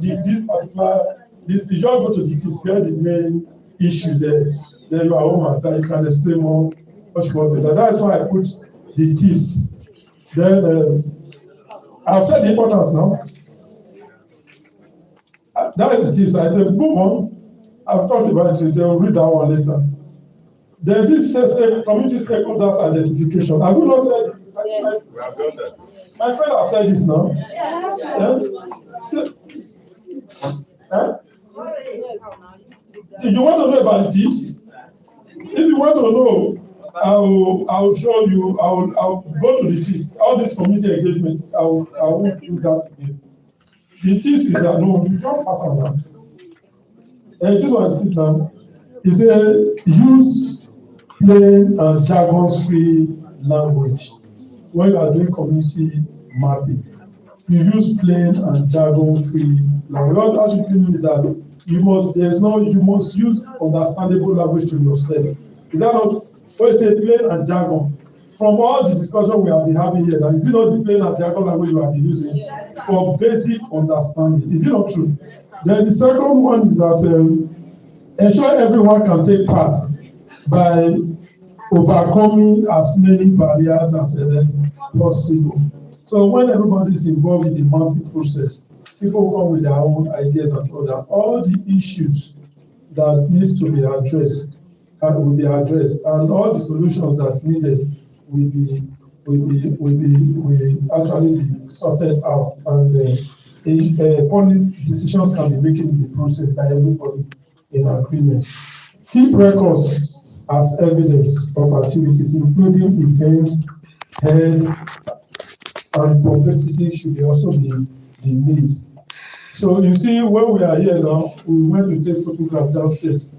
this particular, you just go to the tips, get the main issue there. Then you are home after you can explain much more better. That's why I put the tips. Then I've said the importance now. That is the tips. I will move on. I've talked about it. They'll read that one later. Then this says community stakeholders identification. Have you not said it? Yes. We have done that. My friend has said this now. Yeah? If you want to know about the tips, if you want to know, I'll show you. I'll go to the tips. All this community engagement, I won't do that again. The tips is that no, you can't pass on that. This one sit down. He said use plain and jargon-free language when you are doing community mapping. You use plain and jargon-free language. What that simply means that you must use understandable language to yourself. Is that not what you say, plain and jargon? From all the discussion we have been having here, now, is it not the plain and jargon language you have been using for basic understanding? Is it not true? Then the second one is that ensure everyone can take part by overcoming as many barriers as possible. So when everybody is involved in the mapping process, people come with their own ideas and all that. All the issues that needs to be addressed will be addressed, and all the solutions that's needed will actually be sorted out, and decisions can be making in the process by everybody in agreement. Keep records as evidence of activities, including events, held, and complexity should also be made. So you see, when we are here now, we went to take photograph downstairs.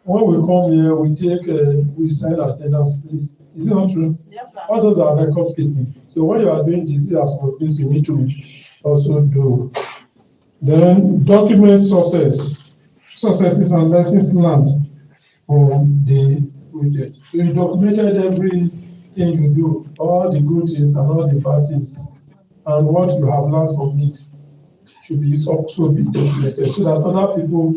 When we come here, we sign attendance list. Is it not true? Yes, sir. All those are record keeping. So when you are doing this as for this, you need to also do. Then document successes and lessons learned from the project. So you documented everything you do, all the good things and all the bad things, and what you have learned from it should be also be documented so that other people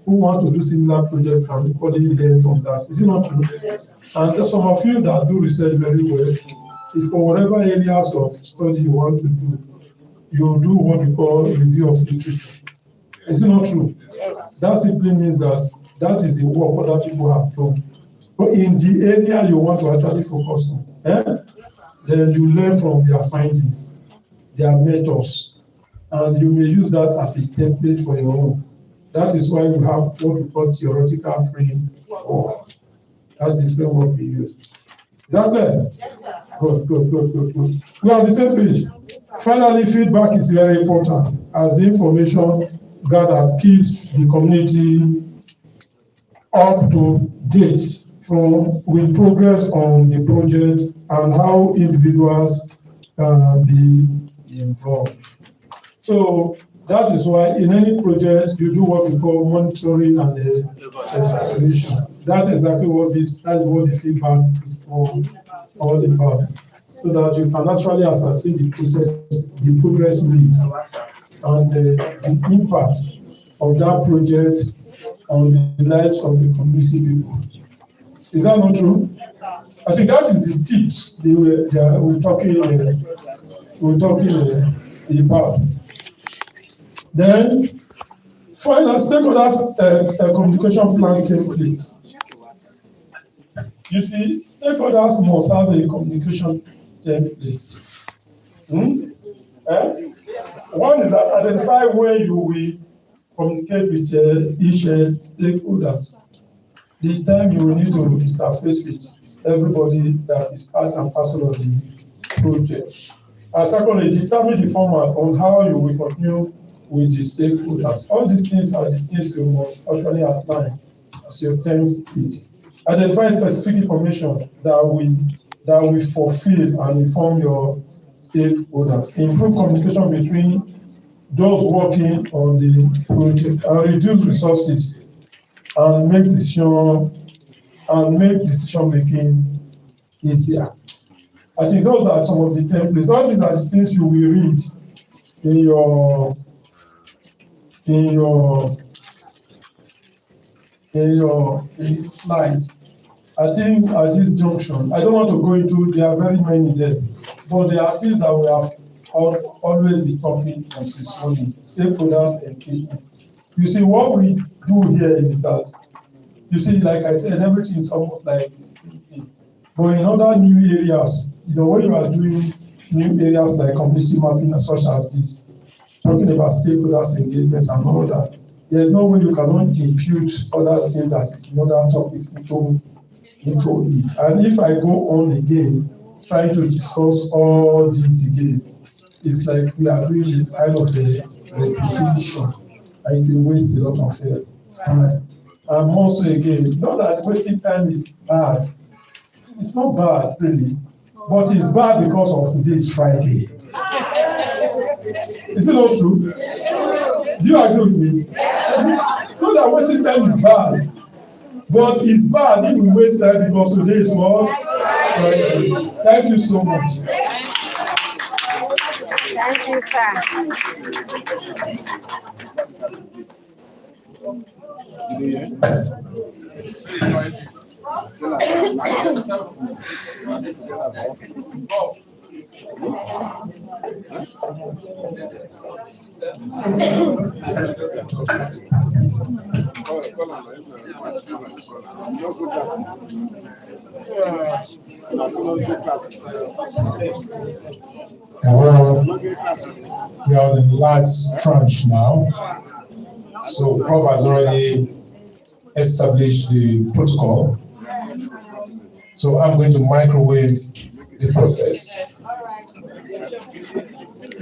who want to do similar projects can equally learn from that. Is it not true? Yes. And there's some of you that do research very well. If for whatever areas of study you want to do, you do what we call review of literature. Is it not true? Yes. That simply means that is the work other people have done. But in the area you want to actually focus on, then you learn from their findings. their methods, and you may use that as a template for your own. That is why we have what we call theoretical framework. That's the framework we use. Is that clear? Yes, sir. Good. We are on the same page. Finally, feedback is very important, as the information gathered keeps the community up to date with progress on the project and how individuals can be involved. So that is why in any project you do what we call monitoring and evaluation. That's exactly what that's what the feedback is all about. So that you can actually ascertain the progress made and the impact of that project on the lives of the community people. Is that not true? I think that is the tips we're talking about. Then, final stakeholders communication plan template. You see, stakeholders must have a communication template. One is that identify where you will communicate with each stakeholders. This time you will need to interface with everybody that is part and parcel of the project. And secondly, determine the format on how you will continue with the stakeholders. All these things are the things you must actually outline as your template. Identify specific information that will fulfill and inform your stakeholders. Improve communication between those working on the project and reduce resources and make decision making easier. I think those are some of the templates. All these are the things you will read in your slide. I think at this junction, I don't want to go into, there are very many there, but there are things that we have always been talking on since morning, stakeholders engagement. You see, what we do here is that, you see, like I said, everything is almost like this. But in other new areas, when you are doing new areas like community mapping such as this, talking about stakeholders engagement and all that, there's no way you cannot impute other things that is in other topics into it. And if I go on again, trying to discuss all this again, it's like we are doing kind of a repetition, and it will waste a lot of time. And also again, not that wasting time is bad. It's not bad, really, but it's bad because of today is Friday. Is it not true? Do you agree with me? Not that wasting time is bad, but it's bad if we waste time because today is what? Friday. Thank you so much. Thank you, sir. Well, we are in the last tranche now. So Prof has already established the protocol. So I'm going to microwave the process.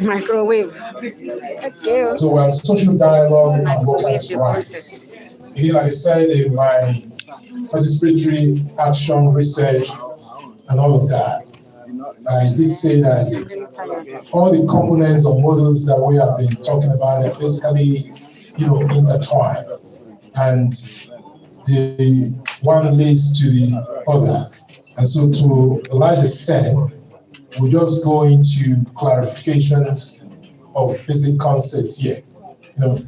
Microwave. Okay. So we're on social dialogue and Microwave workers' the rights. process. Again, like I said in my participatory action research and all of that, I did say that all the components or models that we have been talking about are basically, intertwined, and the one leads to the other. And so to a large extent, we just go into clarifications of basic concepts here,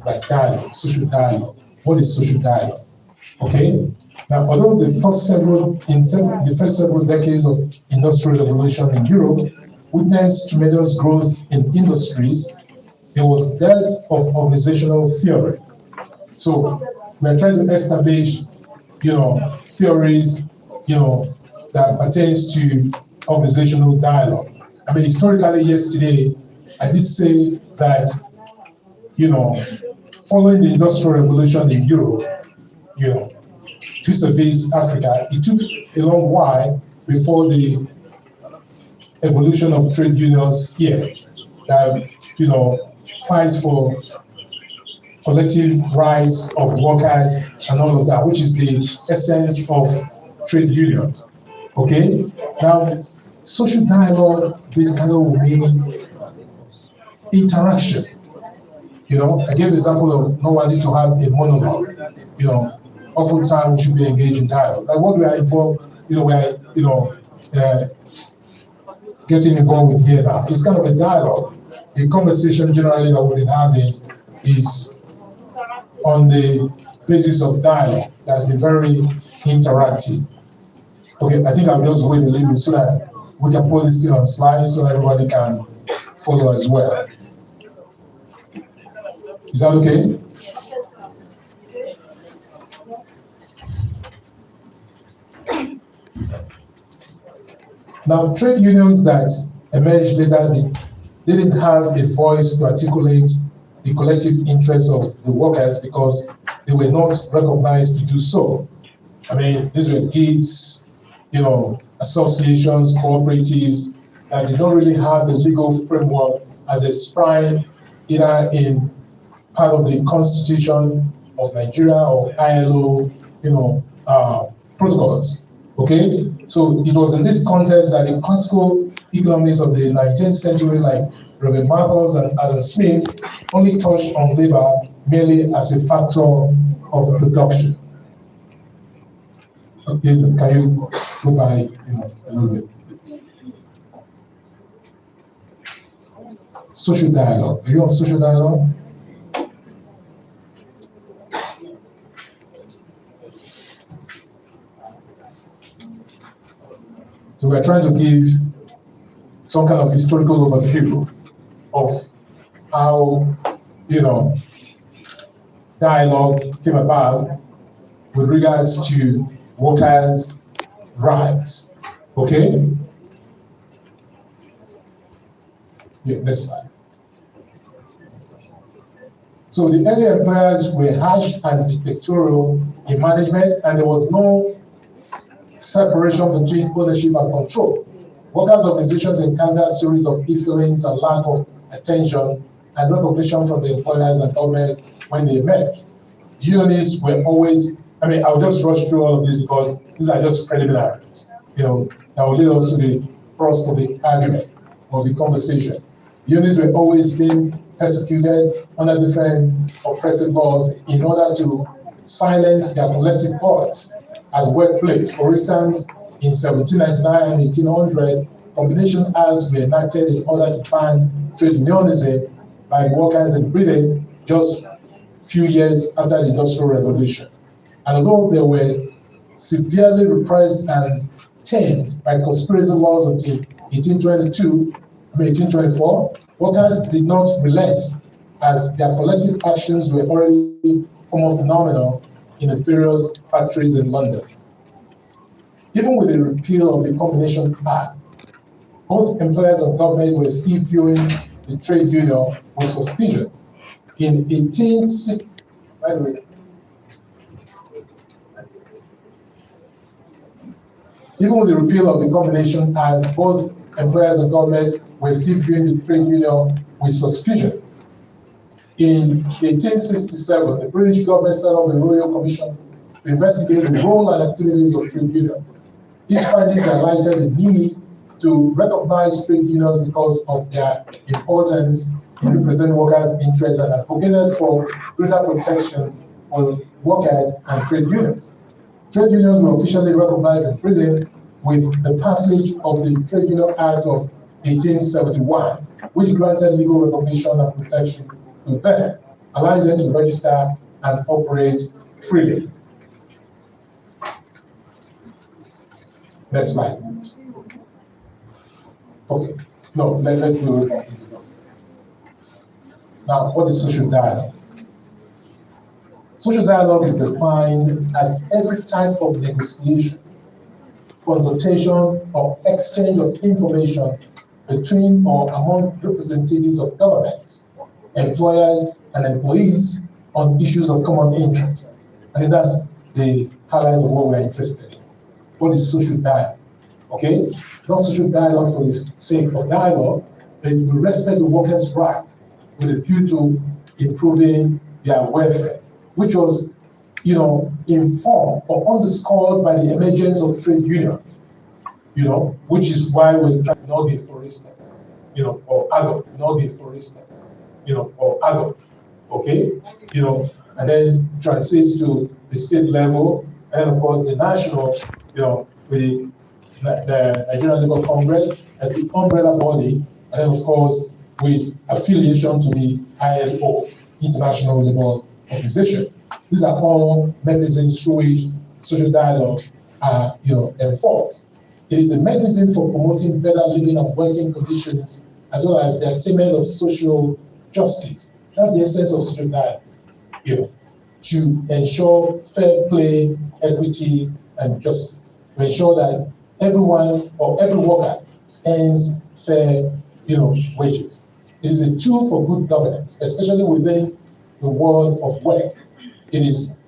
like dialogue, social dialogue. What is social dialogue? Okay? Now, although the first several decades of industrial revolution in Europe witnessed tremendous growth in industries, there was dearth of organizational theory. So we're trying to establish, theories, that pertains to organizational dialogue. I mean, historically, yesterday, I did say that, following the Industrial Revolution in Europe, vis-a-vis Africa, it took a long while before the evolution of trade unions here that, fights for collective rights of workers and all of that, which is the essence of trade unions. Okay? Now, social dialogue basically will mean interaction. I gave the example of not wanting to have a monologue. Oftentimes we should be engaged in dialogue. Like what we are involved, getting involved with here now. It's kind of a dialogue. The conversation generally that we've been having is on the basis of dialogue. That's been very interactive. Okay, I think I'll just wait a little bit so that we can put this thing on slides so everybody can follow as well. Is that okay? Now, trade unions that emerged later, they didn't have a voice to articulate the collective interests of the workers because they were not recognized to do so. I mean, these were gigs, associations, cooperatives that did not really have the legal framework as enshrined either in part of the Constitution of Nigeria or ILO, protocols. Okay, so it was in this context that the classical economists of the 19th century, like Reverend Mathers and Adam Smith, only touched on labor merely as a factor of production. Okay, can you go by a little bit, please? Social dialogue. Are you on social dialogue? So we're trying to give some kind of historical overview of how, dialogue came about with regards to workers' rights. Okay? Yeah, next slide. So the early employers were harsh and dictatorial in management, and there was no separation between ownership and control. Workers' organizations encountered a series of ill-feelings and lack of attention and recognition from the employers and government when they emerged. Unionists were always, I'll just rush through all of this because these are just preliminaries, that will lead us to the thrust of the argument, of the conversation. Unionists were always being persecuted under different oppressive laws in order to silence their collective voice at the workplace. For instance, in 1799 and 1800, combination acts were enacted in order to ban trade unionism by workers in Britain just a few years after the Industrial Revolution. And although they were severely repressed and tamed by conspiracy laws until 1824, workers did not relent as their collective actions were already common phenomenon in the various factories in London. Even with the repeal of the Combination Act, both employers and government were still viewing the trade union with suspicion. In 1860, by the way, even with the repeal of the Combination Act, both employers and government were still viewing the trade union with suspicion. In 1867, the British government set up the Royal Commission to investigate the role and activities of trade unions. These findings highlighted the need to recognize trade unions because of their importance in representing workers' interests and advocated for greater protection for workers and trade unions. Trade unions were officially recognized in Britain with the passage of the Trade Union Act of 1871, which granted legal recognition and protection to them, allowing them to register and operate freely. Next slide, please. Okay, no, let's do it. Now, what is social dialogue? Social dialogue is defined as every type of negotiation, consultation, or exchange of information between or among representatives of governments, employers, and employees on issues of common interest. I think that's the highlight of what we're interested in. What is social dialogue? Okay? Not social dialogue for the sake of dialogue, but we respect the workers' rights with a view to improving their welfare, which was, informed or underscored by the emergence of trade unions, which is why we're trying NOGIT, for instance, or AGO, NOGIT, for instance, or AGO, okay? And then translates to the state level, and of course the national, with the Nigerian Labour Congress as the umbrella body, and then of course with affiliation to the ILO, International Labour Organization. These are all mechanisms through which social dialogue are, enforced. It is a mechanism for promoting better living and working conditions, as well as the attainment of social justice. That's the essence of social dialogue, to ensure fair play, equity, and justice. To ensure that everyone or every worker earns fair, wages. It is a tool for good governance, especially within the world of work. It is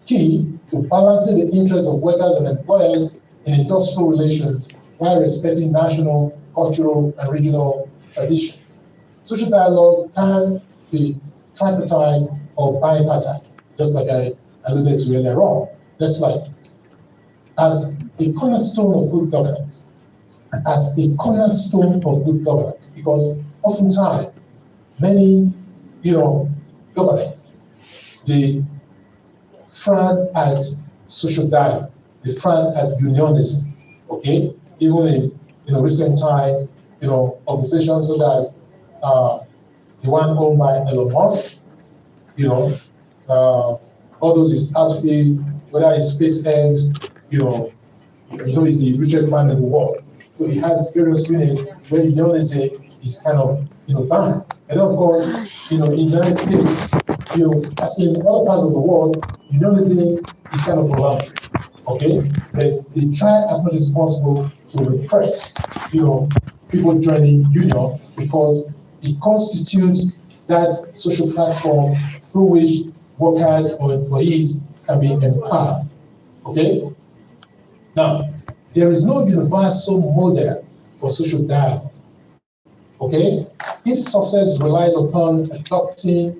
key to balancing the interests of workers and employers in industrial relations while respecting national, cultural, and regional traditions. Social dialogue can be tripartite or bipartite, just like I alluded to earlier on. Next slide, please. As a cornerstone of good governance, because oftentimes many, governments, they frown at social dialogue, they frown at unionism, okay? Even in recent time, organizations such as the one owned by Elon Musk, all those is outfit, whether it's SpaceX, he's the richest man in the world. So he has various units where unionism is kind of, banned. And of course, in the United States, as in other parts of the world, unionism is kind of voluntary, okay? But they try as much as possible to repress, people joining union because it constitutes that social platform through which workers or employees can be empowered, okay? Now, there is no universal model for social dialogue, okay? Its success relies upon adapting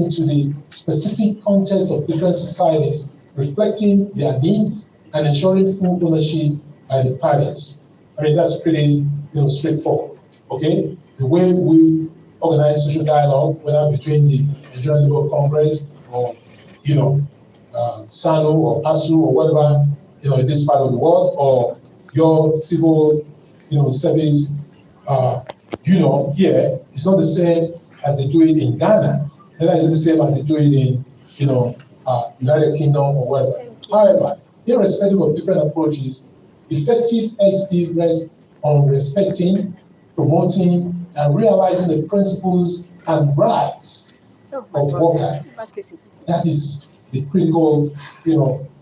to the specific context of different societies, reflecting their needs and ensuring full ownership by the parties. I mean, that's pretty straightforward, okay? The way we organize social dialogue, whether between the Nigerian Labour Congress or, SANU or ASU or whatever, in this part of the world, or your civil, service, here, it's not the same as they do it in Ghana. Neither is it the same as they do it in, United Kingdom or whatever. However, irrespective of different approaches, effective XD rests on respecting, promoting, and realizing the principles and rights of workers. That is the critical,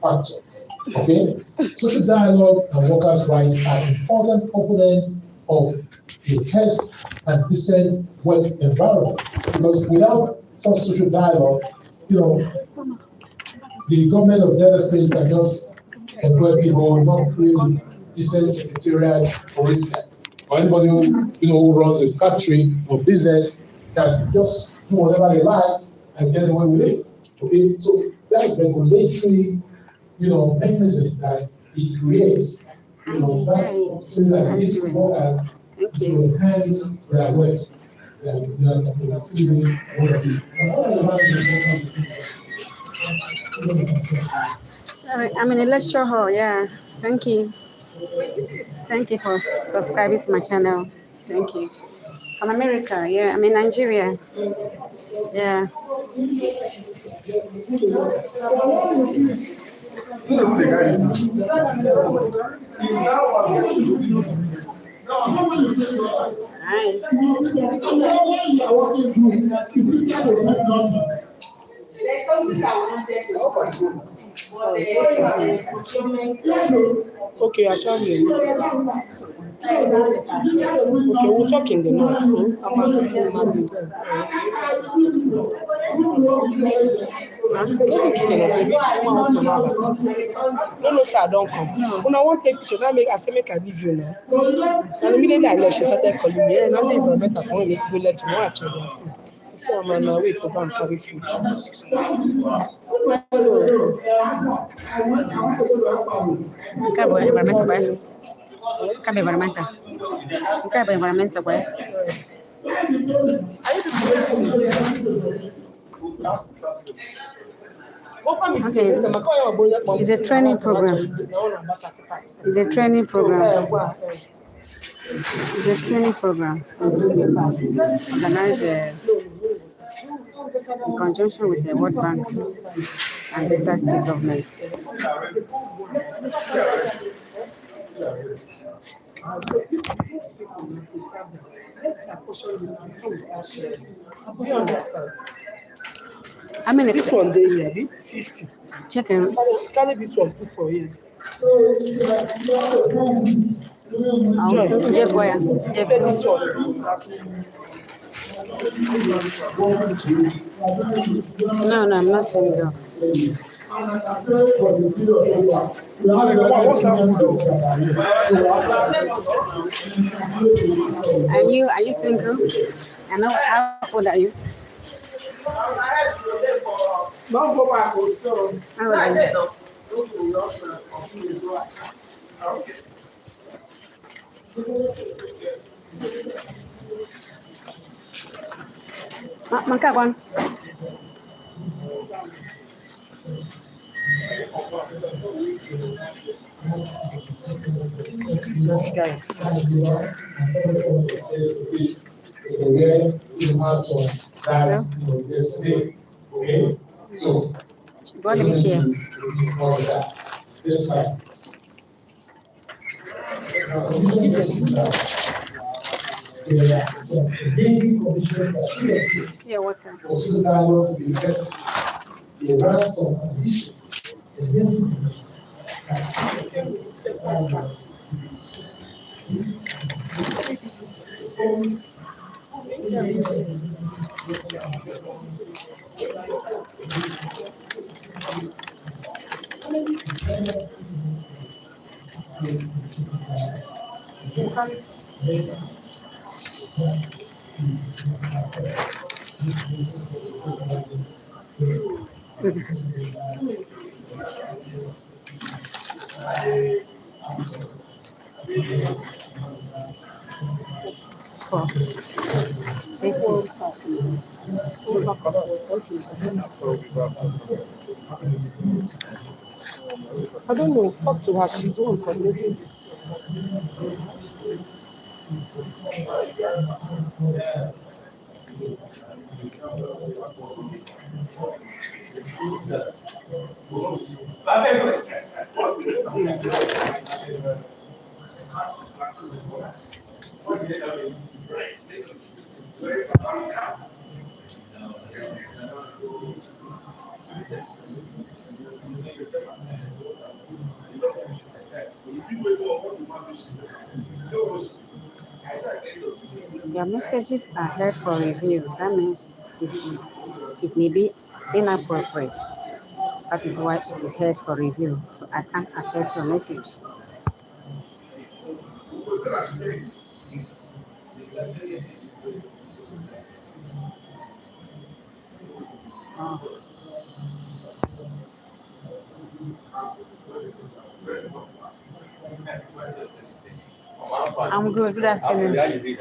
factor. Okay? Social dialogue and workers' rights are important components of a healthy and decent work environment. Because without such social dialogue, the government of the other state can just employ people, not really decent secretariat, for instance. Or anybody who runs a factory or business can just do whatever they like and get away with it. Okay, so that regulatory, mechanism that it creates, that's something that makes workers to enhance their work, their productivity. Sorry, I'm in a lecture hall. Yeah, thank you. Thank you for subscribing to my channel. Thank you. From America, yeah, I'm in Nigeria. Yeah. Hi. Okay, actually. Okay, we'll talk in the north. I'm a no, sir, don't come. When I want to take picture, I say make I leave you now. And immediately I left, she started calling me. And I'm the environmental for when go lecture. I check their food. So I'm on my way to go and carry food. Cabo environmental boy. Cabo environmental. Cabo environmental boy. Okay. It's a training program. It's a training program. It's a training program organized in conjunction with the World Bank and Delta State government. Do you understand? I mean, This one day here, 50. Check it. Carry this one, put for here. Joy. Take this one. No, I'm not saying that. Are you single? And how old are you? How old are you? Makawan. This guy. Where you have to that yesterday. Okay? So What did you hear? This side. Yeah, what? I don't know. Talk to her. She's the one coordinating this. Your messages are held for review. That means it may be inappropriate. That is why it is held for review. So I can't access your message. Oh. I'm good. Good afternoon.